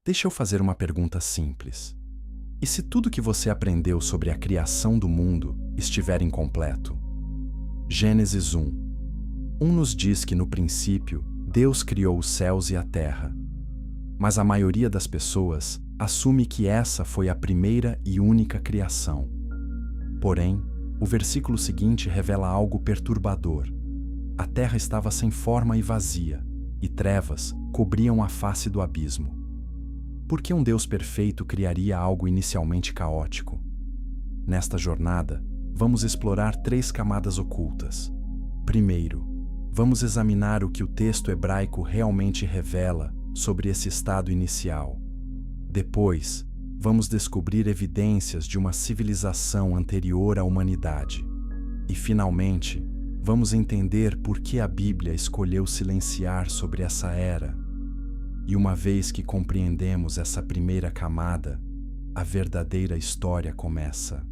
Deixa eu fazer uma pergunta simples. E se tudo que você aprendeu sobre a criação do mundo estiver incompleto? Gênesis 1. Nos diz que no princípio Deus criou os céus e a terra. Mas a maioria das pessoas assume que essa foi a primeira e única criação. Porém, o versículo seguinte revela algo perturbador. A terra estava sem forma e vazia, e trevas cobriam a face do abismo. Por que um Deus perfeito criaria algo inicialmente caótico? Nesta jornada, vamos explorar 3 camadas ocultas. Primeiro, vamos examinar o que o texto hebraico realmente revela sobre esse estado inicial. Depois, vamos descobrir evidências de uma civilização anterior à humanidade. E, finalmente, vamos entender por que a Bíblia escolheu silenciar sobre essa era. E uma vez que compreendemos essa primeira camada, a verdadeira história começa.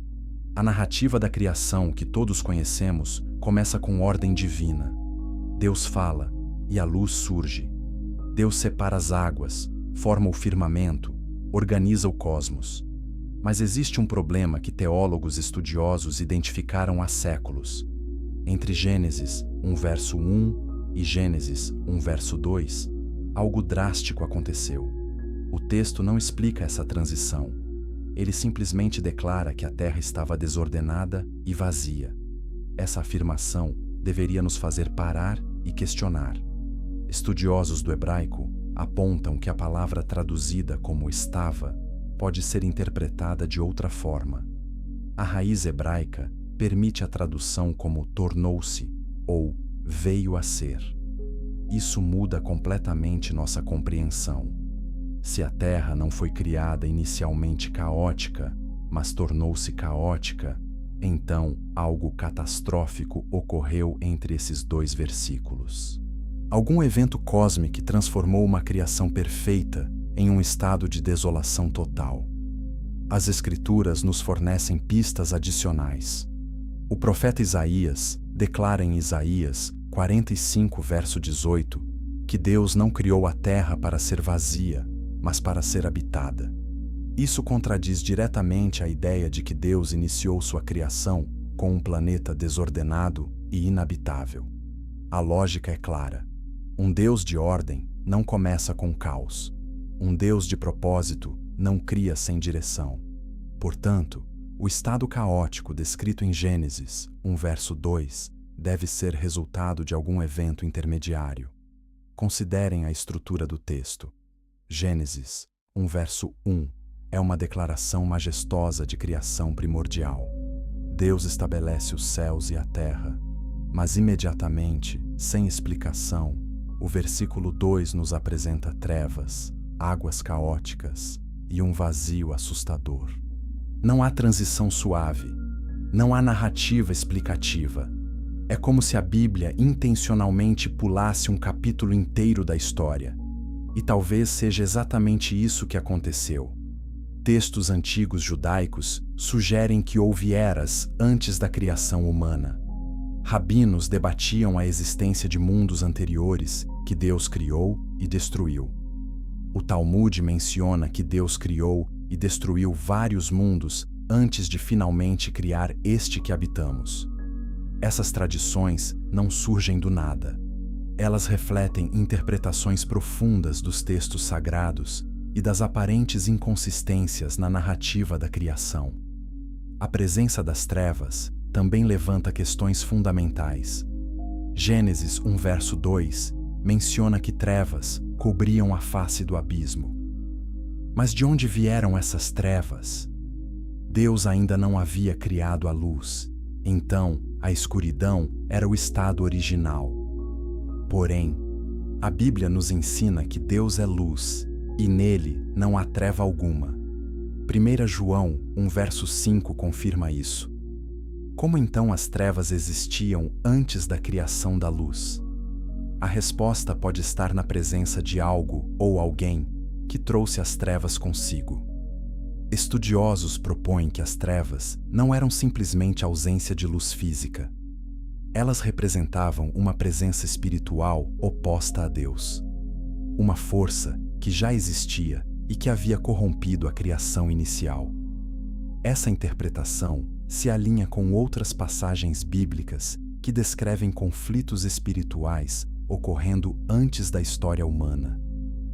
A narrativa da criação que todos conhecemos começa com ordem divina. Deus fala e a luz surge. Deus separa as águas, forma o firmamento, organiza o cosmos. Mas existe um problema que teólogos estudiosos identificaram há séculos. Entre Gênesis 1 verso 1 e Gênesis 1 verso 2, algo drástico aconteceu. O texto não explica essa transição. Ele simplesmente declara que a terra estava desordenada e vazia. Essa afirmação deveria nos fazer parar e questionar. Estudiosos do hebraico apontam que a palavra traduzida como estava pode ser interpretada de outra forma. A raiz hebraica permite a tradução como tornou-se ou veio a ser. Isso muda completamente nossa compreensão. Se a Terra não foi criada inicialmente caótica, mas tornou-se caótica, então algo catastrófico ocorreu entre esses 2 versículos. Algum evento cósmico transformou uma criação perfeita em um estado de desolação total. As Escrituras nos fornecem pistas adicionais. O profeta Isaías declara em Isaías 45, verso 18, que Deus não criou a terra para ser vazia, mas para ser habitada. Isso contradiz diretamente a ideia de que Deus iniciou sua criação com um planeta desordenado e inabitável. A lógica é clara. Um Deus de ordem não começa com caos. Um Deus de propósito não cria sem direção. Portanto, o estado caótico descrito em Gênesis 1 verso 2 deve ser resultado de algum evento intermediário. Considerem a estrutura do texto. Gênesis 1 verso 1 é uma declaração majestosa de criação primordial. Deus estabelece os céus e a terra, mas imediatamente, sem explicação, o versículo 2 nos apresenta trevas, águas caóticas e um vazio assustador. Não há transição suave, não há narrativa explicativa. É como se a Bíblia intencionalmente pulasse um capítulo inteiro da história. E talvez seja exatamente isso que aconteceu. Textos antigos judaicos sugerem que houve eras antes da criação humana. Rabinos debatiam a existência de mundos anteriores que Deus criou e destruiu. O Talmud menciona que Deus criou e destruiu vários mundos antes de finalmente criar este que habitamos. Essas tradições não surgem do nada. Elas refletem interpretações profundas dos textos sagrados e das aparentes inconsistências na narrativa da criação. A presença das trevas também levanta questões fundamentais. Gênesis 1 verso 2 menciona que trevas cobriam a face do abismo. Mas de onde vieram essas trevas? Deus ainda não havia criado a luz, então a escuridão era o estado original. Porém, a Bíblia nos ensina que Deus é luz e nele não há treva alguma. 1 João 1 verso 5 confirma isso. Como então as trevas existiam antes da criação da luz? A resposta pode estar na presença de algo ou alguém que trouxe as trevas consigo. Estudiosos propõem que as trevas não eram simplesmente ausência de luz física. Elas representavam uma presença espiritual oposta a Deus. Uma força que já existia e que havia corrompido a criação inicial. Essa interpretação se alinha com outras passagens bíblicas que descrevem conflitos espirituais ocorrendo antes da história humana.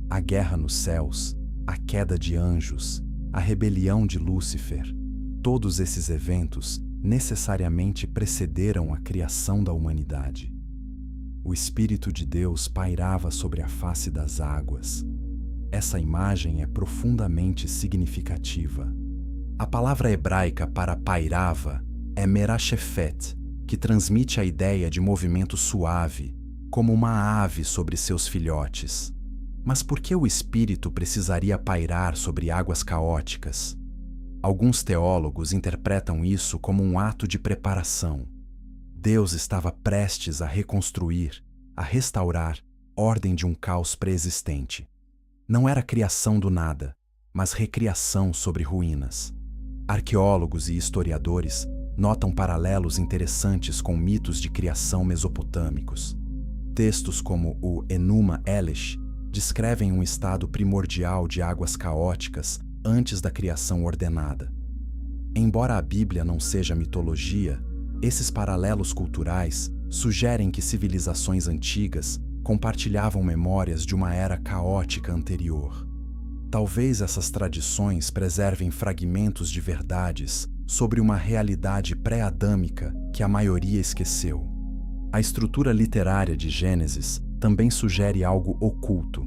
A guerra nos céus, a queda de anjos, a rebelião de Lúcifer, todos esses eventos necessariamente precederam a criação da humanidade. O Espírito de Deus pairava sobre a face das águas. Essa imagem é profundamente significativa. A palavra hebraica para pairava é merashephet, que transmite a ideia de movimento suave, como uma ave sobre seus filhotes. Mas por que o Espírito precisaria pairar sobre águas caóticas? Alguns teólogos interpretam isso como um ato de preparação. Deus estava prestes a reconstruir, a restaurar, ordem de um caos pré-existente. Não era criação do nada, mas recriação sobre ruínas. Arqueólogos e historiadores notam paralelos interessantes com mitos de criação mesopotâmicos. Textos como o Enuma Elish descrevem um estado primordial de águas caóticas antes da criação ordenada. Embora a Bíblia não seja mitologia, esses paralelos culturais sugerem que civilizações antigas compartilhavam memórias de uma era caótica anterior. Talvez essas tradições preservem fragmentos de verdades sobre uma realidade pré-adâmica que a maioria esqueceu. A estrutura literária de Gênesis também sugere algo oculto.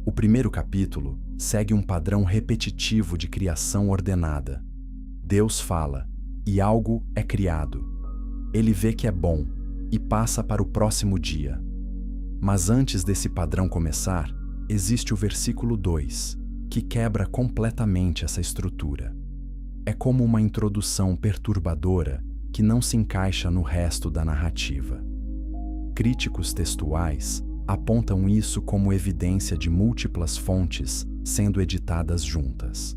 O primeiro capítulo segue um padrão repetitivo de criação ordenada. Deus fala, e algo é criado. Ele vê que é bom e passa para o próximo dia. Mas antes desse padrão começar, existe o versículo 2, que quebra completamente essa estrutura. É como uma introdução perturbadora que não se encaixa no resto da narrativa. Críticos textuais apontam isso como evidência de múltiplas fontes sendo editadas juntas.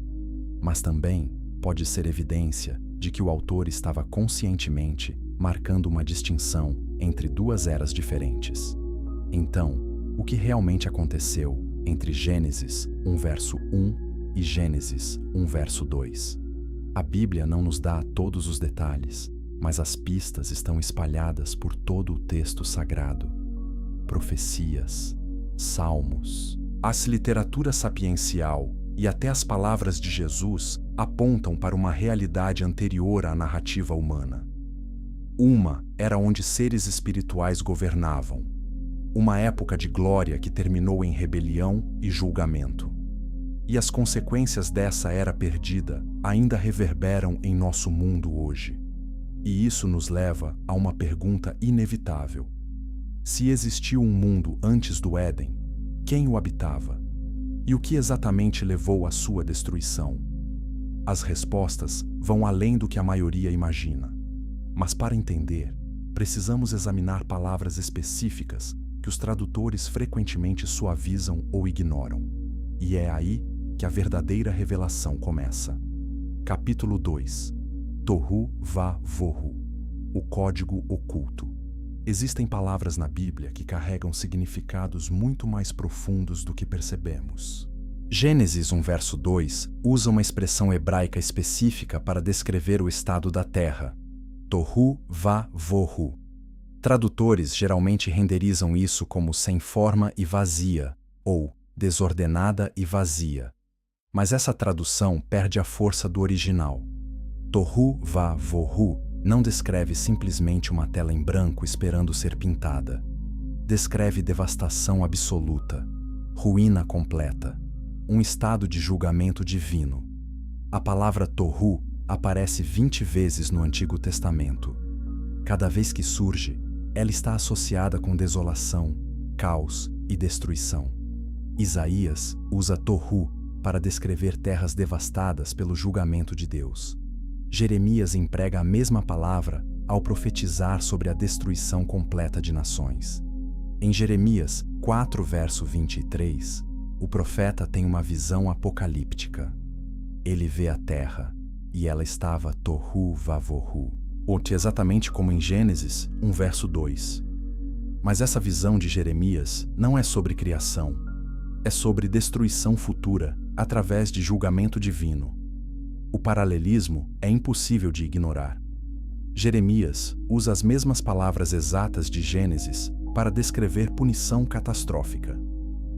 Mas também pode ser evidência de que o autor estava conscientemente marcando uma distinção entre duas eras diferentes. Então, o que realmente aconteceu entre Gênesis 1 verso 1 e Gênesis 1 verso 2? A Bíblia não nos dá todos os detalhes, mas as pistas estão espalhadas por todo o texto sagrado. Profecias, salmos, a literatura sapiencial e até as palavras de Jesus apontam para uma realidade anterior à narrativa humana. Uma era onde seres espirituais governavam, uma época de glória que terminou em rebelião e julgamento. E as consequências dessa era perdida ainda reverberam em nosso mundo hoje. E isso nos leva a uma pergunta inevitável. Se existiu um mundo antes do Éden, quem o habitava? E o que exatamente levou à sua destruição? As respostas vão além do que a maioria imagina. Mas para entender, precisamos examinar palavras específicas que os tradutores frequentemente suavizam ou ignoram. E é aí que a verdadeira revelação começa. Capítulo 2. Tohu Va Vohu. O código oculto. Existem palavras na Bíblia que carregam significados muito mais profundos do que percebemos. Gênesis 1 verso 2 usa uma expressão hebraica específica para descrever o estado da terra. Tohu Va Vohu. Tradutores geralmente renderizam isso como sem forma e vazia, ou desordenada e vazia. Mas essa tradução perde a força do original. Tohu Va Vohu não descreve simplesmente uma tela em branco esperando ser pintada. Descreve devastação absoluta, ruína completa, um estado de julgamento divino. A palavra Tohu aparece 20 vezes no Antigo Testamento. Cada vez que surge, ela está associada com desolação, caos e destruição. Isaías usa Tohu para descrever terras devastadas pelo julgamento de Deus. Jeremias emprega a mesma palavra ao profetizar sobre a destruição completa de nações. Em Jeremias 4, verso 23, o profeta tem uma visão apocalíptica. Ele vê a terra, e ela estava Tohu Vavohu, ou exatamente como em Gênesis 1, verso 2. Mas essa visão de Jeremias não é sobre criação, é sobre destruição futura através de julgamento divino. O paralelismo é impossível de ignorar. Jeremias usa as mesmas palavras exatas de Gênesis para descrever punição catastrófica.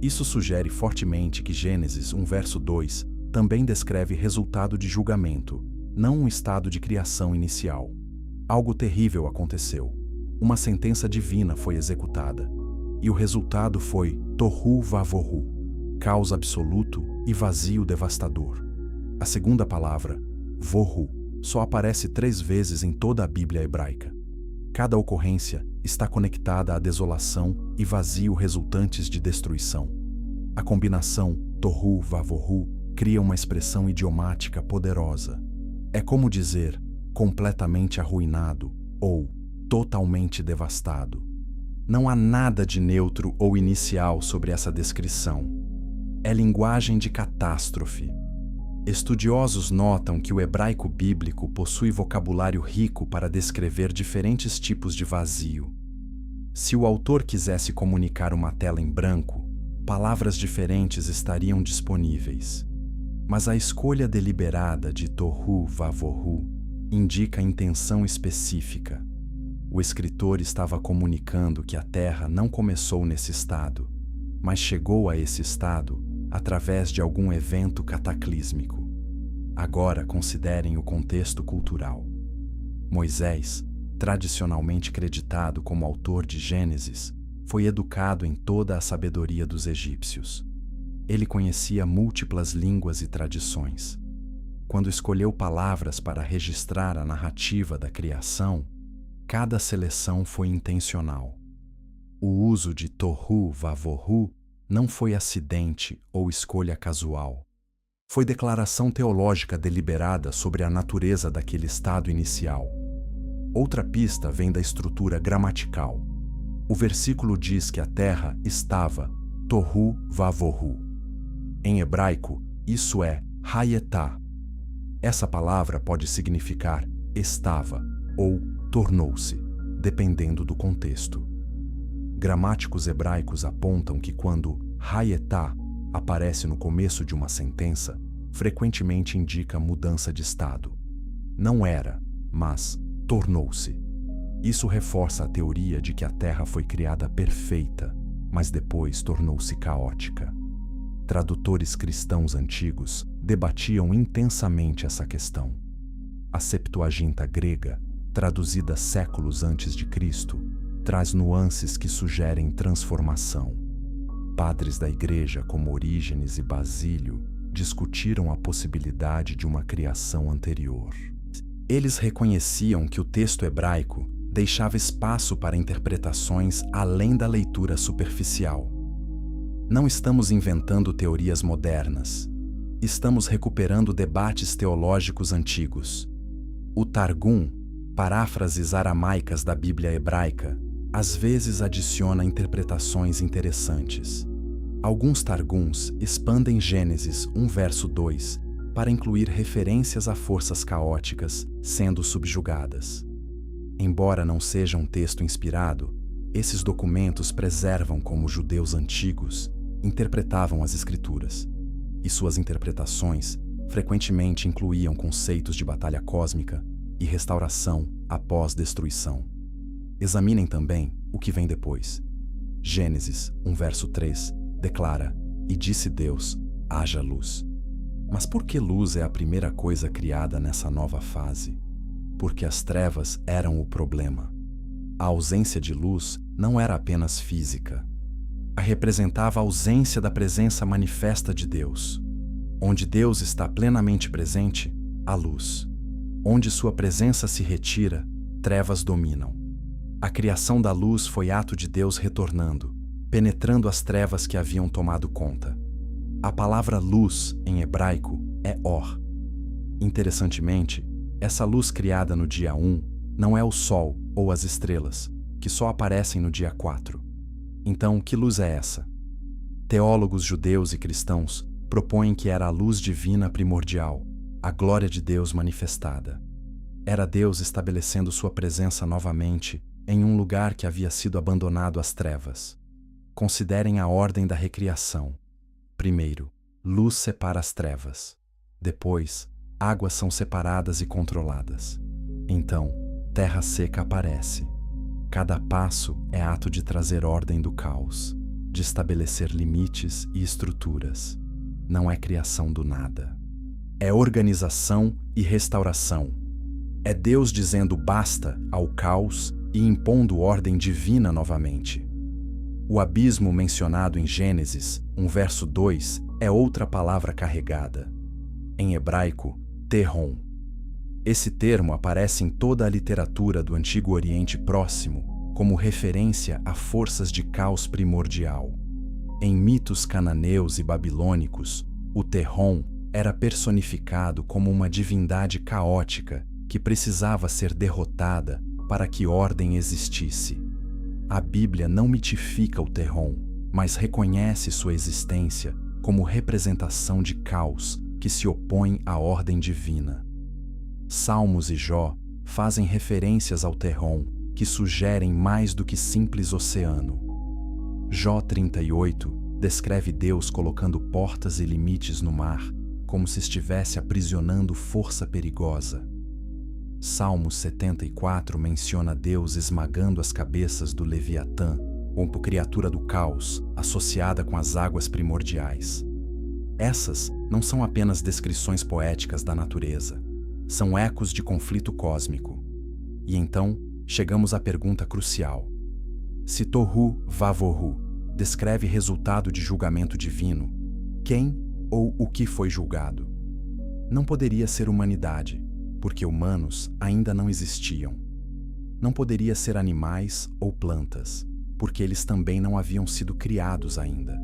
Isso sugere fortemente que Gênesis 1 verso 2 também descreve resultado de julgamento, não um estado de criação inicial. Algo terrível aconteceu. Uma sentença divina foi executada. E o resultado foi tohu vavohu, caos absoluto e vazio devastador. A segunda palavra, vohu, só aparece 3 vezes em toda a Bíblia hebraica. Cada ocorrência está conectada à desolação e vazio resultantes de destruição. A combinação tohu vavohu cria uma expressão idiomática poderosa. É como dizer completamente arruinado ou totalmente devastado. Não há nada de neutro ou inicial sobre essa descrição. É linguagem de catástrofe. Estudiosos notam que o hebraico bíblico possui vocabulário rico para descrever diferentes tipos de vazio. Se o autor quisesse comunicar uma tela em branco, palavras diferentes estariam disponíveis. Mas a escolha deliberada de tohu vavohu indica intenção específica. O escritor estava comunicando que a Terra não começou nesse estado, mas chegou a esse estado através de algum evento cataclísmico. Agora considerem o contexto cultural. Moisés, tradicionalmente creditado como autor de Gênesis, foi educado em toda a sabedoria dos egípcios. Ele conhecia múltiplas línguas e tradições. Quando escolheu palavras para registrar a narrativa da criação, cada seleção foi intencional. O uso de tohu vavohu não foi acidente ou escolha casual. Foi declaração teológica deliberada sobre a natureza daquele estado inicial. Outra pista vem da estrutura gramatical. O versículo diz que a terra estava tohu vavohu. Em hebraico, isso é hayetá. Essa palavra pode significar estava ou tornou-se, dependendo do contexto. Gramáticos hebraicos apontam que quando hayetá aparece no começo de uma sentença, frequentemente indica mudança de estado. Não era, mas tornou-se. Isso reforça a teoria de que a Terra foi criada perfeita, mas depois tornou-se caótica. Tradutores cristãos antigos debatiam intensamente essa questão. A Septuaginta grega, traduzida séculos antes de Cristo, traz nuances que sugerem transformação. Padres da Igreja como Orígenes e Basílio discutiram a possibilidade de uma criação anterior. Eles reconheciam que o texto hebraico deixava espaço para interpretações além da leitura superficial. Não estamos inventando teorias modernas. Estamos recuperando debates teológicos antigos. O Targum, paráfrases aramaicas da Bíblia hebraica, às vezes adiciona interpretações interessantes. Alguns Targums expandem Gênesis 1 verso 2 para incluir referências a forças caóticas sendo subjugadas. Embora não seja um texto inspirado, esses documentos preservam como judeus antigos interpretavam as Escrituras, e suas interpretações frequentemente incluíam conceitos de batalha cósmica e restauração após destruição. Examinem também o que vem depois. Gênesis 1 verso 3 declara: "E disse Deus, haja luz." Mas por que luz é a primeira coisa criada nessa nova fase? Porque as trevas eram o problema. A ausência de luz não era apenas física. Representava a ausência da presença manifesta de Deus. Onde Deus está plenamente presente, há luz. Onde sua presença se retira, trevas dominam. A criação da luz foi ato de Deus retornando, penetrando as trevas que haviam tomado conta. A palavra luz, em hebraico, é or. Interessantemente, essa luz criada no dia 1 não é o sol ou as estrelas, que só aparecem no dia 4. Então, que luz é essa? Teólogos judeus e cristãos propõem que era a luz divina primordial, a glória de Deus manifestada. Era Deus estabelecendo sua presença novamente em um lugar que havia sido abandonado às trevas. Considerem a ordem da recriação. Primeiro, luz separa as trevas. Depois, águas são separadas e controladas. Então, terra seca aparece. Cada passo é ato de trazer ordem do caos, de estabelecer limites e estruturas. Não é criação do nada. É organização e restauração. É Deus dizendo basta ao caos e impondo ordem divina novamente. O abismo mencionado em Gênesis, verso 2, é outra palavra carregada. Em hebraico, Tehom. Esse termo aparece em toda a literatura do Antigo Oriente Próximo como referência a forças de caos primordial. Em mitos cananeus e babilônicos, o Tehom era personificado como uma divindade caótica que precisava ser derrotada para que ordem existisse. A Bíblia não mitifica o Tehom, mas reconhece sua existência como representação de caos que se opõe à ordem divina. Salmos e Jó fazem referências ao Tehom, que sugerem mais do que simples oceano. Jó 38 descreve Deus colocando portas e limites no mar, como se estivesse aprisionando força perigosa. Salmo 74 menciona Deus esmagando as cabeças do Leviatã, como criatura do caos, associada com as águas primordiais. Essas não são apenas descrições poéticas da natureza, são ecos de conflito cósmico. E então, chegamos à pergunta crucial. Se Tohu Vavohu descreve resultado de julgamento divino, quem ou o que foi julgado? Não poderia ser humanidade, porque humanos ainda não existiam. Não poderia ser animais ou plantas, porque eles também não haviam sido criados ainda.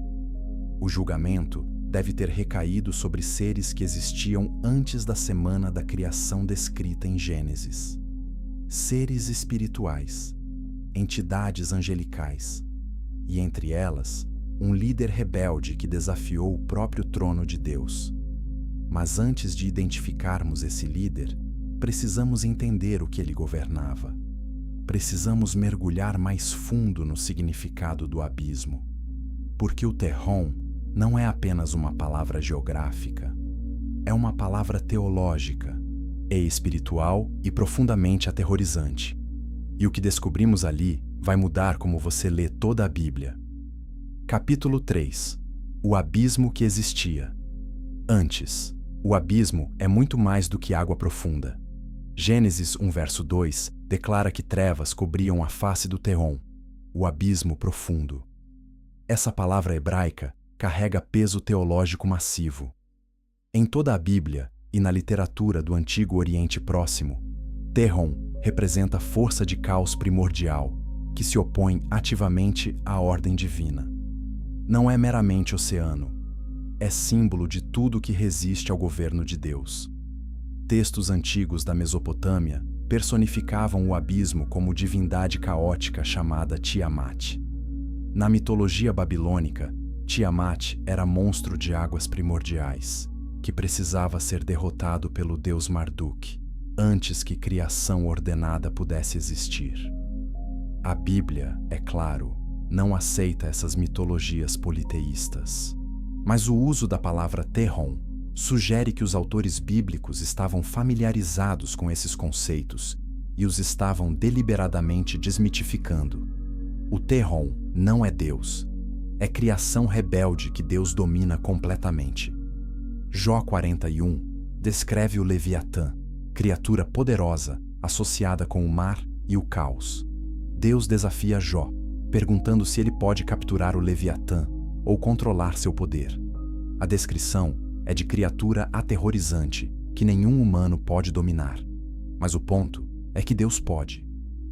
O julgamento deve ter recaído sobre seres que existiam antes da semana da criação descrita em Gênesis. Seres espirituais, entidades angelicais, e entre elas, um líder rebelde que desafiou o próprio trono de Deus. Mas antes de identificarmos esse líder, precisamos entender o que ele governava. Precisamos mergulhar mais fundo no significado do abismo. Porque o Tehom não é apenas uma palavra geográfica, é uma palavra teológica, é espiritual e profundamente aterrorizante. E o que descobrimos ali vai mudar como você lê toda a Bíblia. Capítulo 3. O abismo que existia. Antes, o abismo é muito mais do que água profunda. Gênesis 1 verso 2 declara que trevas cobriam a face do Tehom, o abismo profundo. Essa palavra hebraica carrega peso teológico massivo. Em toda a Bíblia e na literatura do Antigo Oriente Próximo, Tehom representa força de caos primordial que se opõe ativamente à ordem divina. Não é meramente oceano, é símbolo de tudo que resiste ao governo de Deus. Textos antigos da Mesopotâmia personificavam o abismo como divindade caótica chamada Tiamat. Na mitologia babilônica, Tiamat era monstro de águas primordiais, que precisava ser derrotado pelo deus Marduk, antes que criação ordenada pudesse existir. A Bíblia, é claro, não aceita essas mitologias politeístas. Mas o uso da palavra Tehom sugere que os autores bíblicos estavam familiarizados com esses conceitos e os estavam deliberadamente desmitificando. O Tehom não é Deus. É criação rebelde que Deus domina completamente. Jó 41 descreve o Leviatã, criatura poderosa associada com o mar e o caos. Deus desafia Jó, perguntando se ele pode capturar o Leviatã ou controlar seu poder. A descrição é de criatura aterrorizante que nenhum humano pode dominar. Mas o ponto é que Deus pode.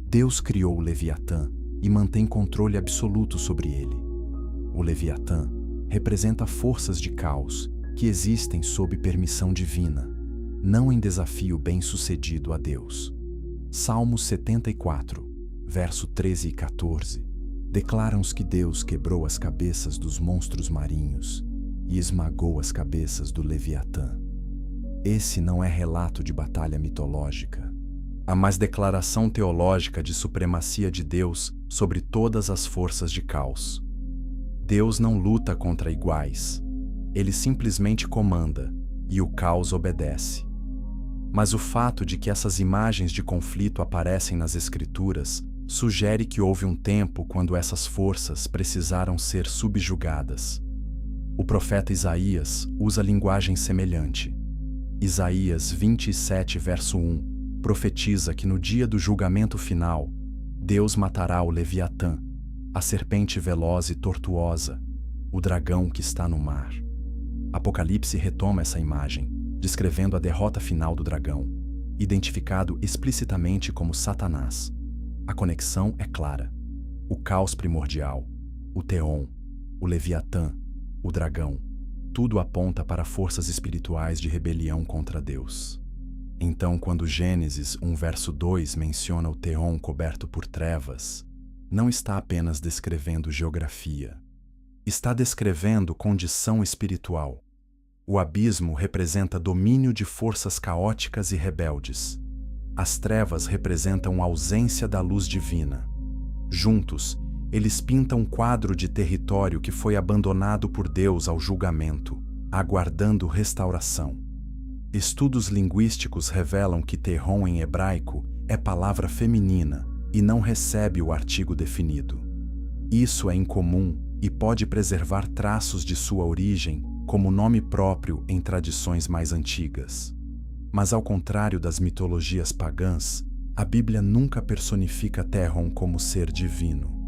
Deus criou o Leviatã e mantém controle absoluto sobre ele. O Leviatã representa forças de caos que existem sob permissão divina, não em desafio bem-sucedido a Deus. Salmo 74, verso 13 e 14, declaram-nos que Deus quebrou as cabeças dos monstros marinhos e esmagou as cabeças do Leviatã. Esse não é relato de batalha mitológica, há mais declaração teológica de supremacia de Deus sobre todas as forças de caos. Deus não luta contra iguais. Ele simplesmente comanda, e o caos obedece. Mas o fato de que essas imagens de conflito aparecem nas Escrituras sugere que houve um tempo quando essas forças precisaram ser subjugadas. O profeta Isaías usa linguagem semelhante. Isaías 27, verso 1, profetiza que no dia do julgamento final, Deus matará o Leviatã, a serpente veloz e tortuosa, o dragão que está no mar. Apocalipse retoma essa imagem, descrevendo a derrota final do dragão, identificado explicitamente como Satanás. A conexão é clara. O caos primordial, o Teon, o Leviatã, o dragão, tudo aponta para forças espirituais de rebelião contra Deus. Então, quando Gênesis 1, verso 2 menciona o Teon coberto por trevas, não está apenas descrevendo geografia. Está descrevendo condição espiritual. O abismo representa domínio de forças caóticas e rebeldes. As trevas representam a ausência da luz divina. Juntos, eles pintam um quadro de território que foi abandonado por Deus ao julgamento, aguardando restauração. Estudos linguísticos revelam que Terron em hebraico é palavra feminina e não recebe o artigo definido. Isso é incomum e pode preservar traços de sua origem como nome próprio em tradições mais antigas. Mas ao contrário das mitologias pagãs, a Bíblia nunca personifica Terron como ser divino.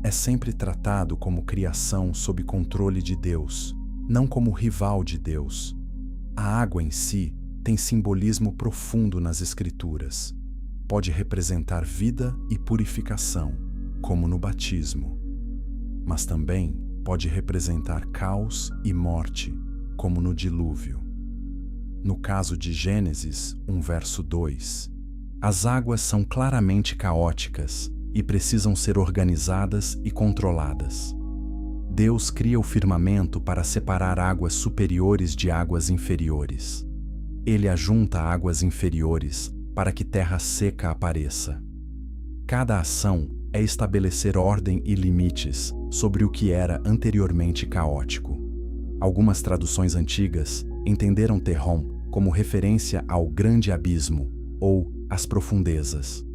É sempre tratado como criação sob controle de Deus, não como rival de Deus. A água em si tem simbolismo profundo nas Escrituras. Pode representar vida e purificação, como no batismo. Mas também pode representar caos e morte, como no dilúvio. No caso de Gênesis 1, verso 2, as águas são claramente caóticas e precisam ser organizadas e controladas. Deus cria o firmamento para separar águas superiores de águas inferiores. Ele ajunta águas inferiores para que terra seca apareça. Cada ação é estabelecer ordem e limites sobre o que era anteriormente caótico. Algumas traduções antigas entenderam Terron como referência ao grande abismo ou às profundezas.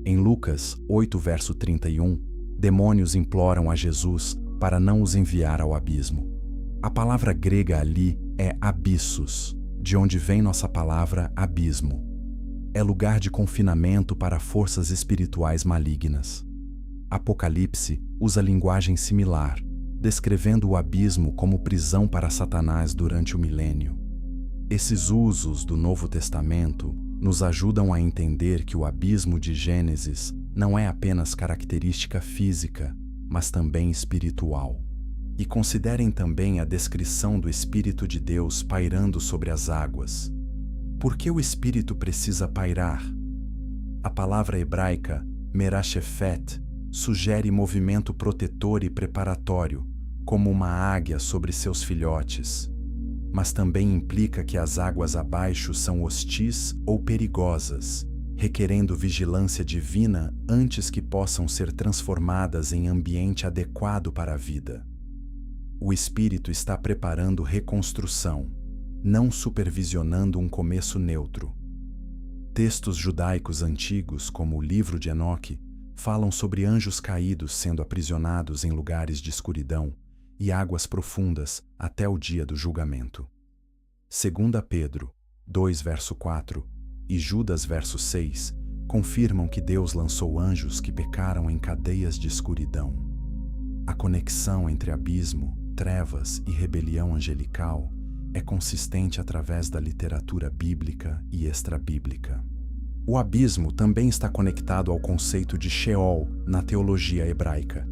Em Lucas 8, verso 31, demônios imploram a Jesus para não os enviar ao abismo. A palavra grega ali é abissos, de onde vem nossa palavra abismo. É lugar de confinamento para forças espirituais malignas. Apocalipse usa linguagem similar, descrevendo o abismo como prisão para Satanás durante o milênio. Esses usos do Novo Testamento nos ajudam a entender que o abismo de Gênesis não é apenas característica física, mas também espiritual. E considerem também a descrição do Espírito de Deus pairando sobre as águas. Por que o Espírito precisa pairar? A palavra hebraica merashephet sugere movimento protetor e preparatório, como uma águia sobre seus filhotes. Mas também implica que as águas abaixo são hostis ou perigosas, requerendo vigilância divina antes que possam ser transformadas em ambiente adequado para a vida. O Espírito está preparando reconstrução, não supervisionando um começo neutro. Textos judaicos antigos, como o livro de Enoque, falam sobre anjos caídos sendo aprisionados em lugares de escuridão e águas profundas até o dia do julgamento. 2 Pedro 2, verso 4 e Judas, verso 6, confirmam que Deus lançou anjos que pecaram em cadeias de escuridão. A conexão entre abismo, trevas e rebelião angelical é consistente através da literatura bíblica e extrabíblica. O abismo também está conectado ao conceito de Sheol na teologia hebraica.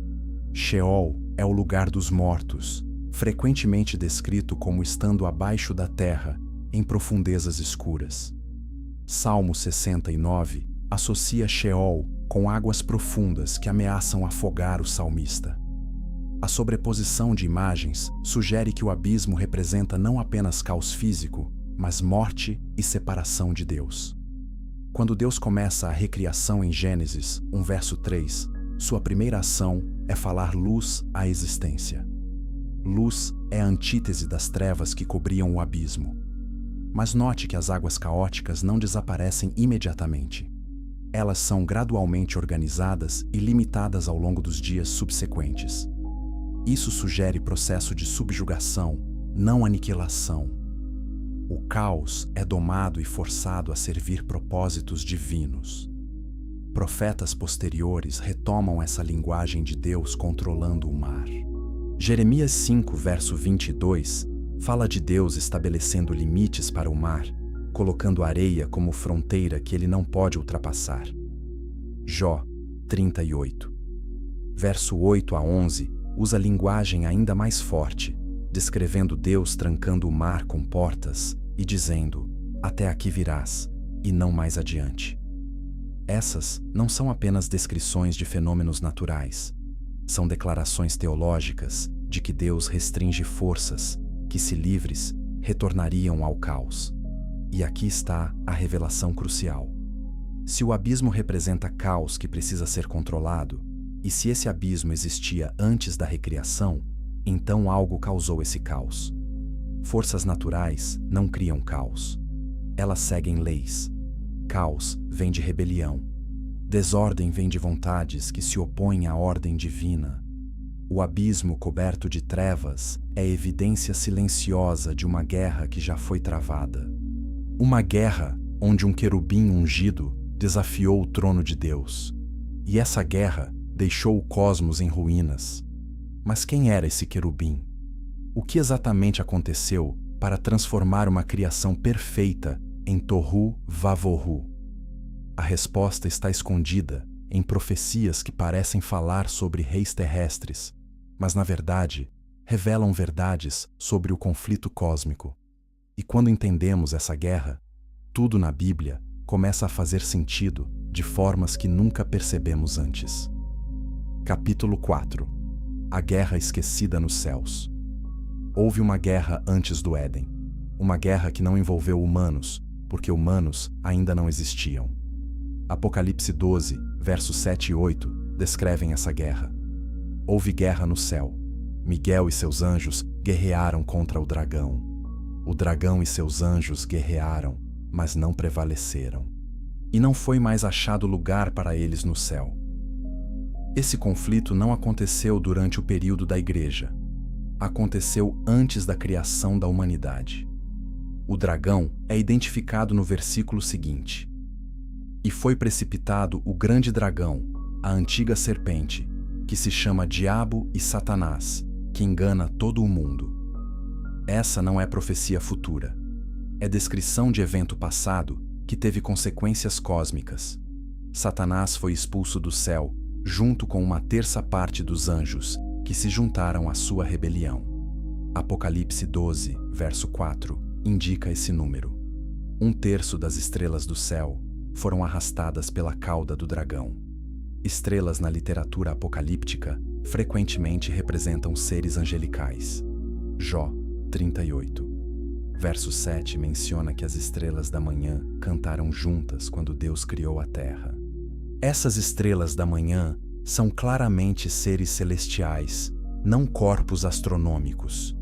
Sheol é o lugar dos mortos, frequentemente descrito como estando abaixo da terra, em profundezas escuras. Salmo 69 associa Sheol com águas profundas que ameaçam afogar o salmista. A sobreposição de imagens sugere que o abismo representa não apenas caos físico, mas morte e separação de Deus. Quando Deus começa a recriação em Gênesis 1, verso 3, sua primeira ação é falar luz à existência. Luz é a antítese das trevas que cobriam o abismo. Mas note que as águas caóticas não desaparecem imediatamente. Elas são gradualmente organizadas e limitadas ao longo dos dias subsequentes. Isso sugere processo de subjugação, não aniquilação. O caos é domado e forçado a servir propósitos divinos. Profetas posteriores retomam essa linguagem de Deus controlando o mar. Jeremias 5, verso 22, fala de Deus estabelecendo limites para o mar, colocando areia como fronteira que ele não pode ultrapassar. Jó 38, verso 8 a 11, usa linguagem ainda mais forte, descrevendo Deus trancando o mar com portas e dizendo: até aqui virás, e não mais adiante. Essas não são apenas descrições de fenômenos naturais. São declarações teológicas de que Deus restringe forças que, se livres, retornariam ao caos. E aqui está a revelação crucial. Se o abismo representa caos que precisa ser controlado, e se esse abismo existia antes da recriação, então algo causou esse caos. Forças naturais não criam caos. Elas seguem leis. Caos vem de rebelião. Desordem vem de vontades que se opõem à ordem divina. O abismo coberto de trevas é evidência silenciosa de uma guerra que já foi travada. Uma guerra onde um querubim ungido desafiou o trono de Deus. E essa guerra deixou o cosmos em ruínas. Mas quem era esse querubim? O que exatamente aconteceu para transformar uma criação perfeita em Tohu Vavohu? A resposta está escondida em profecias que parecem falar sobre reis terrestres, mas na verdade revelam verdades sobre o conflito cósmico. E quando entendemos essa guerra, tudo na Bíblia começa a fazer sentido de formas que nunca percebemos antes. Capítulo 4. A guerra esquecida nos céus. Houve uma guerra antes do Éden. Uma guerra que não envolveu humanos, porque humanos ainda não existiam. Apocalipse 12, versos 7 e 8, descrevem essa guerra. Houve guerra no céu. Miguel e seus anjos guerrearam contra o dragão. O dragão e seus anjos guerrearam, mas não prevaleceram. E não foi mais achado lugar para eles no céu. Esse conflito não aconteceu durante o período da Igreja. Aconteceu antes da criação da humanidade. O dragão é identificado no versículo seguinte: e foi precipitado o grande dragão, a antiga serpente, que se chama Diabo e Satanás, que engana todo o mundo. Essa não é profecia futura. É descrição de evento passado que teve consequências cósmicas. Satanás foi expulso do céu, junto com uma terça parte dos anjos, que se juntaram à sua rebelião. Apocalipse 12, verso 4, indica esse número. 1/3 das estrelas do céu foram arrastadas pela cauda do dragão. Estrelas na literatura apocalíptica frequentemente representam seres angelicais. Jó 38. Verso 7 menciona que as estrelas da manhã cantaram juntas quando Deus criou a terra. Essas estrelas da manhã são claramente seres celestiais, não corpos astronômicos.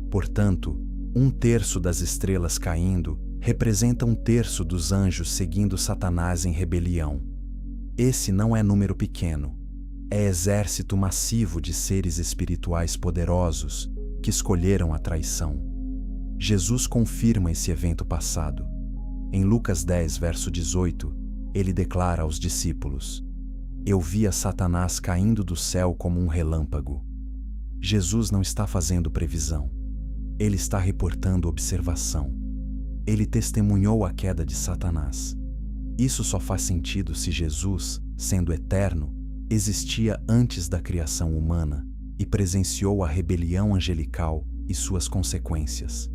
Portanto, 1/3 das estrelas caindo representa 1/3 dos anjos seguindo Satanás em rebelião. Esse não é número pequeno. É exército massivo de seres espirituais poderosos que escolheram a traição. Jesus confirma esse evento passado. Em Lucas 10, verso 18, ele declara aos discípulos: eu via Satanás caindo do céu como um relâmpago. Jesus não está fazendo previsão. Ele está reportando observação. Ele testemunhou a queda de Satanás. Isso só faz sentido se Jesus, sendo eterno, existia antes da criação humana e presenciou a rebelião angelical e suas consequências.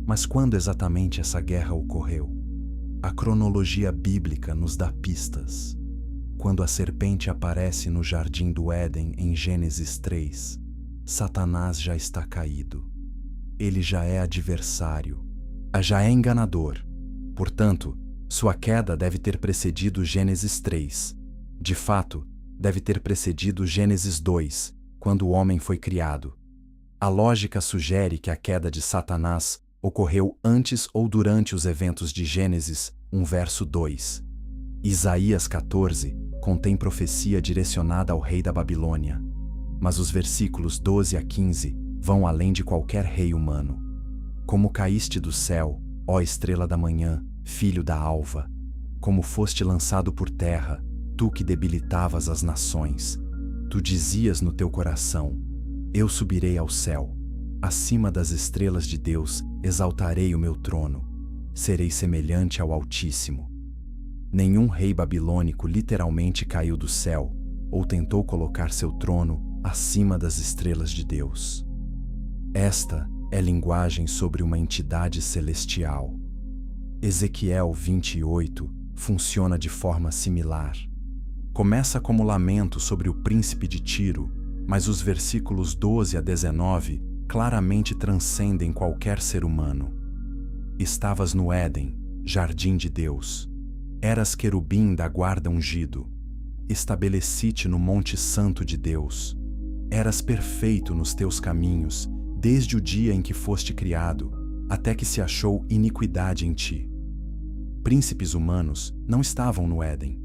Mas quando exatamente essa guerra ocorreu? A cronologia bíblica nos dá pistas. Quando a serpente aparece no jardim do Éden em Gênesis 3, Satanás já está caído. Ele já é adversário, já é enganador. Portanto, sua queda deve ter precedido Gênesis 3. De fato, deve ter precedido Gênesis 2, quando o homem foi criado. A lógica sugere que a queda de Satanás ocorreu antes ou durante os eventos de Gênesis 1, verso 2. Isaías 14 contém profecia direcionada ao rei da Babilônia, mas os versículos 12 a 15 vão além de qualquer rei humano. Como caíste do céu, ó estrela da manhã, filho da alva, como foste lançado por terra, tu que debilitavas as nações. Tu dizias no teu coração: eu subirei ao céu, acima das estrelas de Deus exaltarei o meu trono, serei semelhante ao Altíssimo. Nenhum rei babilônico literalmente caiu do céu ou tentou colocar seu trono acima das estrelas de Deus. Esta é linguagem sobre uma entidade celestial. Ezequiel 28 funciona de forma similar. Começa como lamento sobre o príncipe de Tiro, mas os versículos 12 a 19 claramente transcendem qualquer ser humano. Estavas no Éden, jardim de Deus. Eras querubim da guarda ungido. Estabeleci-te no monte santo de Deus. Eras perfeito nos teus caminhos, desde o dia em que foste criado, até que se achou iniquidade em ti. Príncipes humanos não estavam no Éden.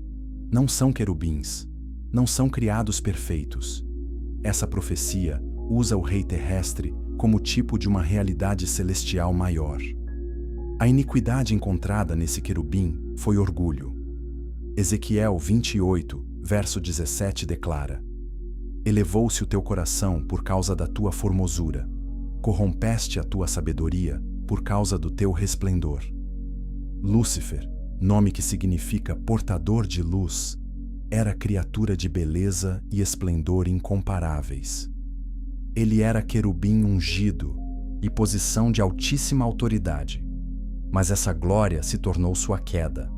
Não são querubins. Não são criados perfeitos. Essa profecia usa o rei terrestre como tipo de uma realidade celestial maior. A iniquidade encontrada nesse querubim foi orgulho. Ezequiel 28, verso 17 declara: elevou-se o teu coração por causa da tua formosura. Corrompeste a tua sabedoria por causa do teu resplendor. Lúcifer, nome que significa portador de luz, era criatura de beleza e esplendor incomparáveis. Ele era querubim ungido e posição de altíssima autoridade. Mas essa glória se tornou sua queda.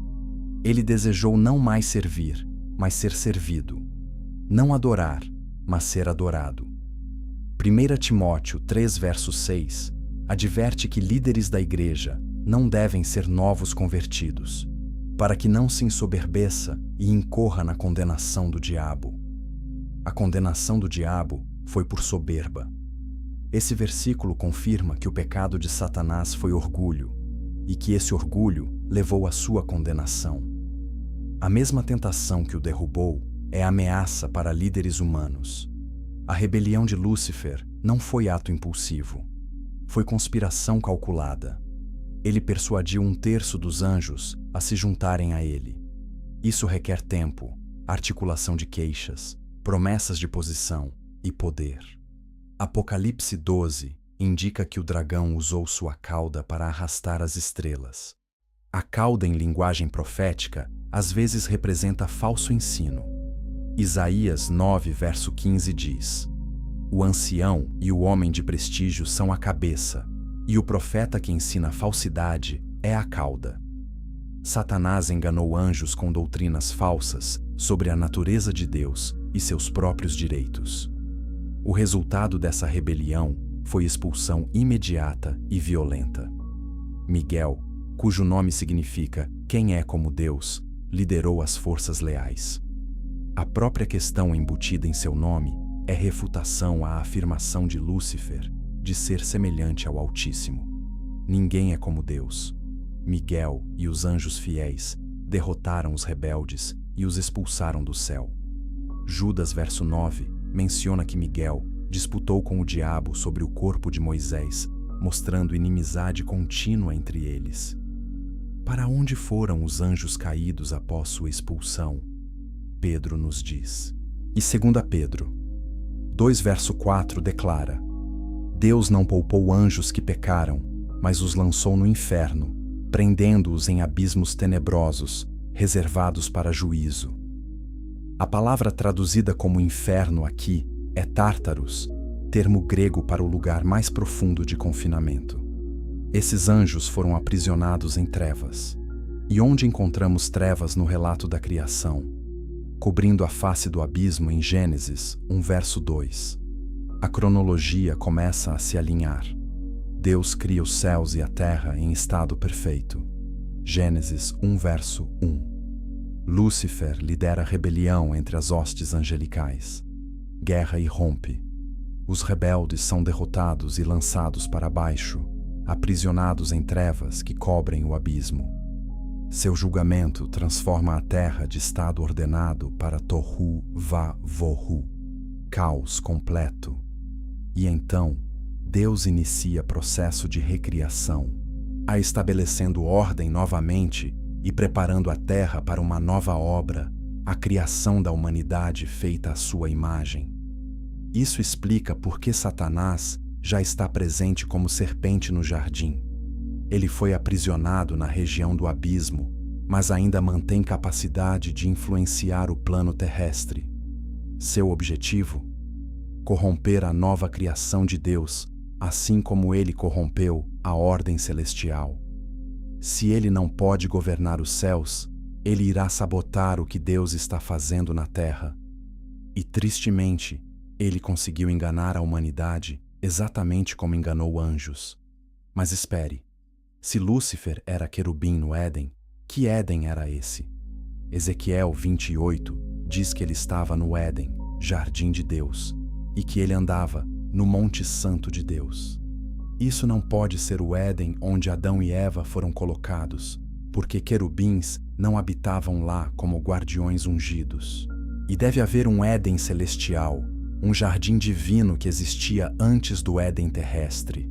Ele desejou não mais servir, mas ser servido. Não adorar, mas ser adorado. 1 Timóteo 3, verso 6, adverte que líderes da igreja não devem ser novos convertidos, para que não se ensoberbeça e incorra na condenação do diabo. A condenação do diabo foi por soberba. Esse versículo confirma que o pecado de Satanás foi orgulho, e que esse orgulho levou à sua condenação. A mesma tentação que o derrubou é ameaça para líderes humanos. A rebelião de Lúcifer não foi ato impulsivo. Foi conspiração calculada. Ele persuadiu 1/3 dos anjos a se juntarem a ele. Isso requer tempo, articulação de queixas, promessas de posição e poder. Apocalipse 12 indica que o dragão usou sua cauda para arrastar as estrelas. A cauda em linguagem profética às vezes representa falso ensino. Isaías 9, verso 15 diz: o ancião e o homem de prestígio são a cabeça, e o profeta que ensina falsidade é a cauda. Satanás enganou anjos com doutrinas falsas sobre a natureza de Deus e seus próprios direitos. O resultado dessa rebelião foi expulsão imediata e violenta. Miguel, cujo nome significa quem é como Deus, liderou as forças leais. A própria questão embutida em seu nome é refutação à afirmação de Lúcifer de ser semelhante ao Altíssimo. Ninguém é como Deus. Miguel e os anjos fiéis derrotaram os rebeldes e os expulsaram do céu. Judas, verso 9, menciona que Miguel disputou com o diabo sobre o corpo de Moisés, mostrando inimizade contínua entre eles. Para onde foram os anjos caídos após sua expulsão? Pedro nos diz. E 2 Pedro 2, verso 4 declara: Deus não poupou anjos que pecaram, mas os lançou no inferno, prendendo-os em abismos tenebrosos, reservados para juízo. A palavra traduzida como inferno aqui é Tártaros, termo grego para o lugar mais profundo de confinamento. Esses anjos foram aprisionados em trevas. E onde encontramos trevas no relato da criação? Cobrindo a face do abismo em Gênesis 1, verso 2. A cronologia começa a se alinhar. Deus cria os céus e a terra em estado perfeito. Gênesis 1, verso 1. Lúcifer lidera rebelião entre as hostes angelicais. Guerra irrompe. Os rebeldes são derrotados e lançados para baixo, aprisionados em trevas que cobrem o abismo. Seu julgamento transforma a terra de estado ordenado para Tohu Va-Vohu, caos completo. E então, Deus inicia processo de recriação, a estabelecendo ordem novamente e preparando a terra para uma nova obra, a criação da humanidade feita à sua imagem. Isso explica por que Satanás já está presente como serpente no jardim. Ele foi aprisionado na região do abismo, mas ainda mantém capacidade de influenciar o plano terrestre. Seu objetivo? Corromper a nova criação de Deus, assim como ele corrompeu a ordem celestial. Se ele não pode governar os céus, ele irá sabotar o que Deus está fazendo na terra. E, tristemente, ele conseguiu enganar a humanidade exatamente como enganou anjos. Mas espere, se Lúcifer era querubim no Éden, que Éden era esse? Ezequiel 28 diz que ele estava no Éden, jardim de Deus, e que ele andava no Monte Santo de Deus. Isso não pode ser o Éden onde Adão e Eva foram colocados, porque querubins não habitavam lá como guardiões ungidos. E deve haver um Éden celestial, um jardim divino que existia antes do Éden terrestre.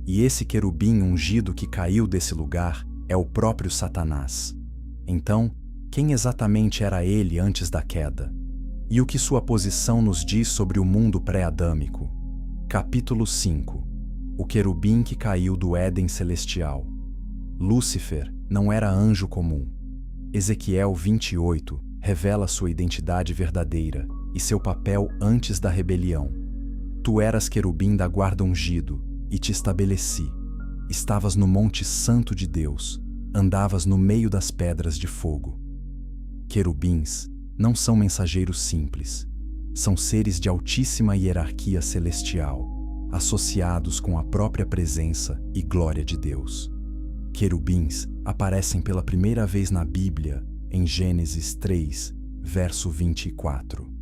E esse querubim ungido que caiu desse lugar é o próprio Satanás. Então, quem exatamente era ele antes da queda? E o que sua posição nos diz sobre o mundo pré-adâmico? Capítulo 5. O querubim que caiu do Éden celestial. Lúcifer não era anjo comum. Ezequiel 28 revela sua identidade verdadeira e seu papel antes da rebelião. Tu eras querubim da guarda ungido, e te estabeleci. Estavas no Monte Santo de Deus, andavas no meio das pedras de fogo. Querubins não são mensageiros simples. São seres de altíssima hierarquia celestial, associados com a própria presença e glória de Deus. Querubins aparecem pela primeira vez na Bíblia, em Gênesis 3, verso 24.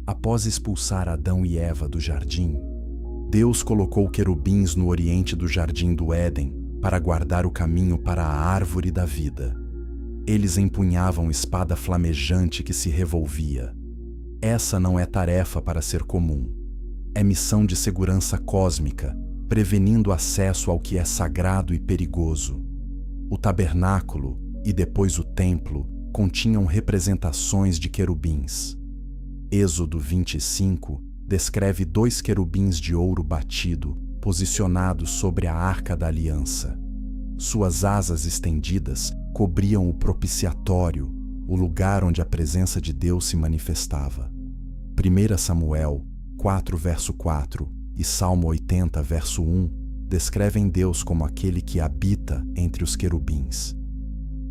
Após expulsar Adão e Eva do jardim, Deus colocou querubins no oriente do jardim do Éden para guardar o caminho para a árvore da vida. Eles empunhavam espada flamejante que se revolvia. Essa não é tarefa para ser comum. É missão de segurança cósmica, prevenindo acesso ao que é sagrado e perigoso. O tabernáculo e depois o templo continham representações de querubins. Êxodo 25 descreve 2 querubins de ouro batido posicionados sobre a Arca da Aliança. Suas asas estendidas cobriam o propiciatório, o lugar onde a presença de Deus se manifestava. 1 Samuel 4, verso 4 e Salmo 80, verso 1 descrevem Deus como aquele que habita entre os querubins.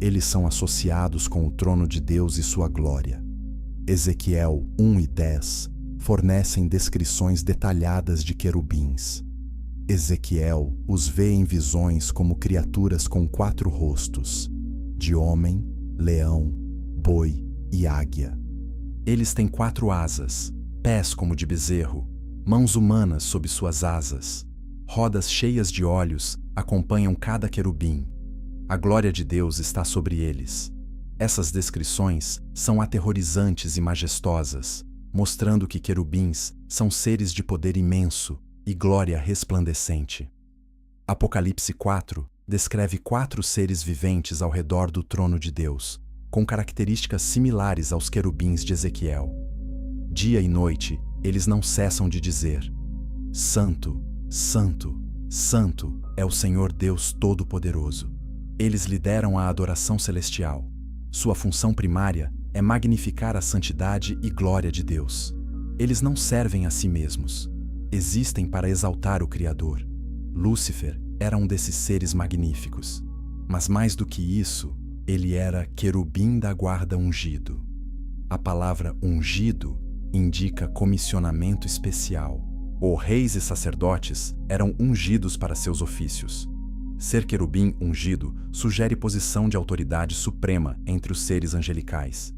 Eles são associados com o trono de Deus e sua glória. Ezequiel 1 e 10 fornecem descrições detalhadas de querubins. Ezequiel os vê em visões como criaturas com 4 rostos, de homem, leão, boi e águia. Eles têm 4 asas, pés como de bezerro, mãos humanas sob suas asas, rodas cheias de olhos acompanham cada querubim. A glória de Deus está sobre eles. Essas descrições são aterrorizantes e majestosas, mostrando que querubins são seres de poder imenso e glória resplandecente. Apocalipse 4 descreve 4 seres viventes ao redor do trono de Deus, com características similares aos querubins de Ezequiel. Dia e noite, eles não cessam de dizer: Santo, Santo, Santo é o Senhor Deus Todo-Poderoso. Eles lideram a adoração celestial. Sua função primária é magnificar a santidade e glória de Deus. Eles não servem a si mesmos. Existem para exaltar o Criador. Lúcifer era um desses seres magníficos. Mas mais do que isso, ele era querubim da guarda ungido. A palavra ungido indica comissionamento especial. Os reis e sacerdotes eram ungidos para seus ofícios. Ser querubim ungido sugere posição de autoridade suprema entre os seres angelicais.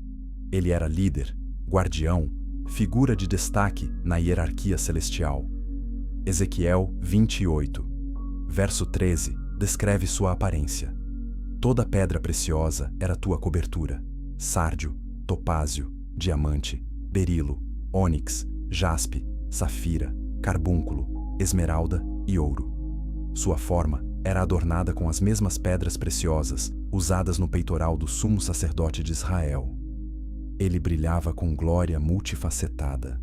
Ele era líder, guardião, figura de destaque na hierarquia celestial. Ezequiel 28, verso 13, descreve sua aparência. Toda pedra preciosa era tua cobertura: sárdio, topázio, diamante, berilo, ônix, jaspe, safira, carbúnculo, esmeralda e ouro. Sua forma era adornada com as mesmas pedras preciosas usadas no peitoral do sumo sacerdote de Israel. Ele brilhava com glória multifacetada.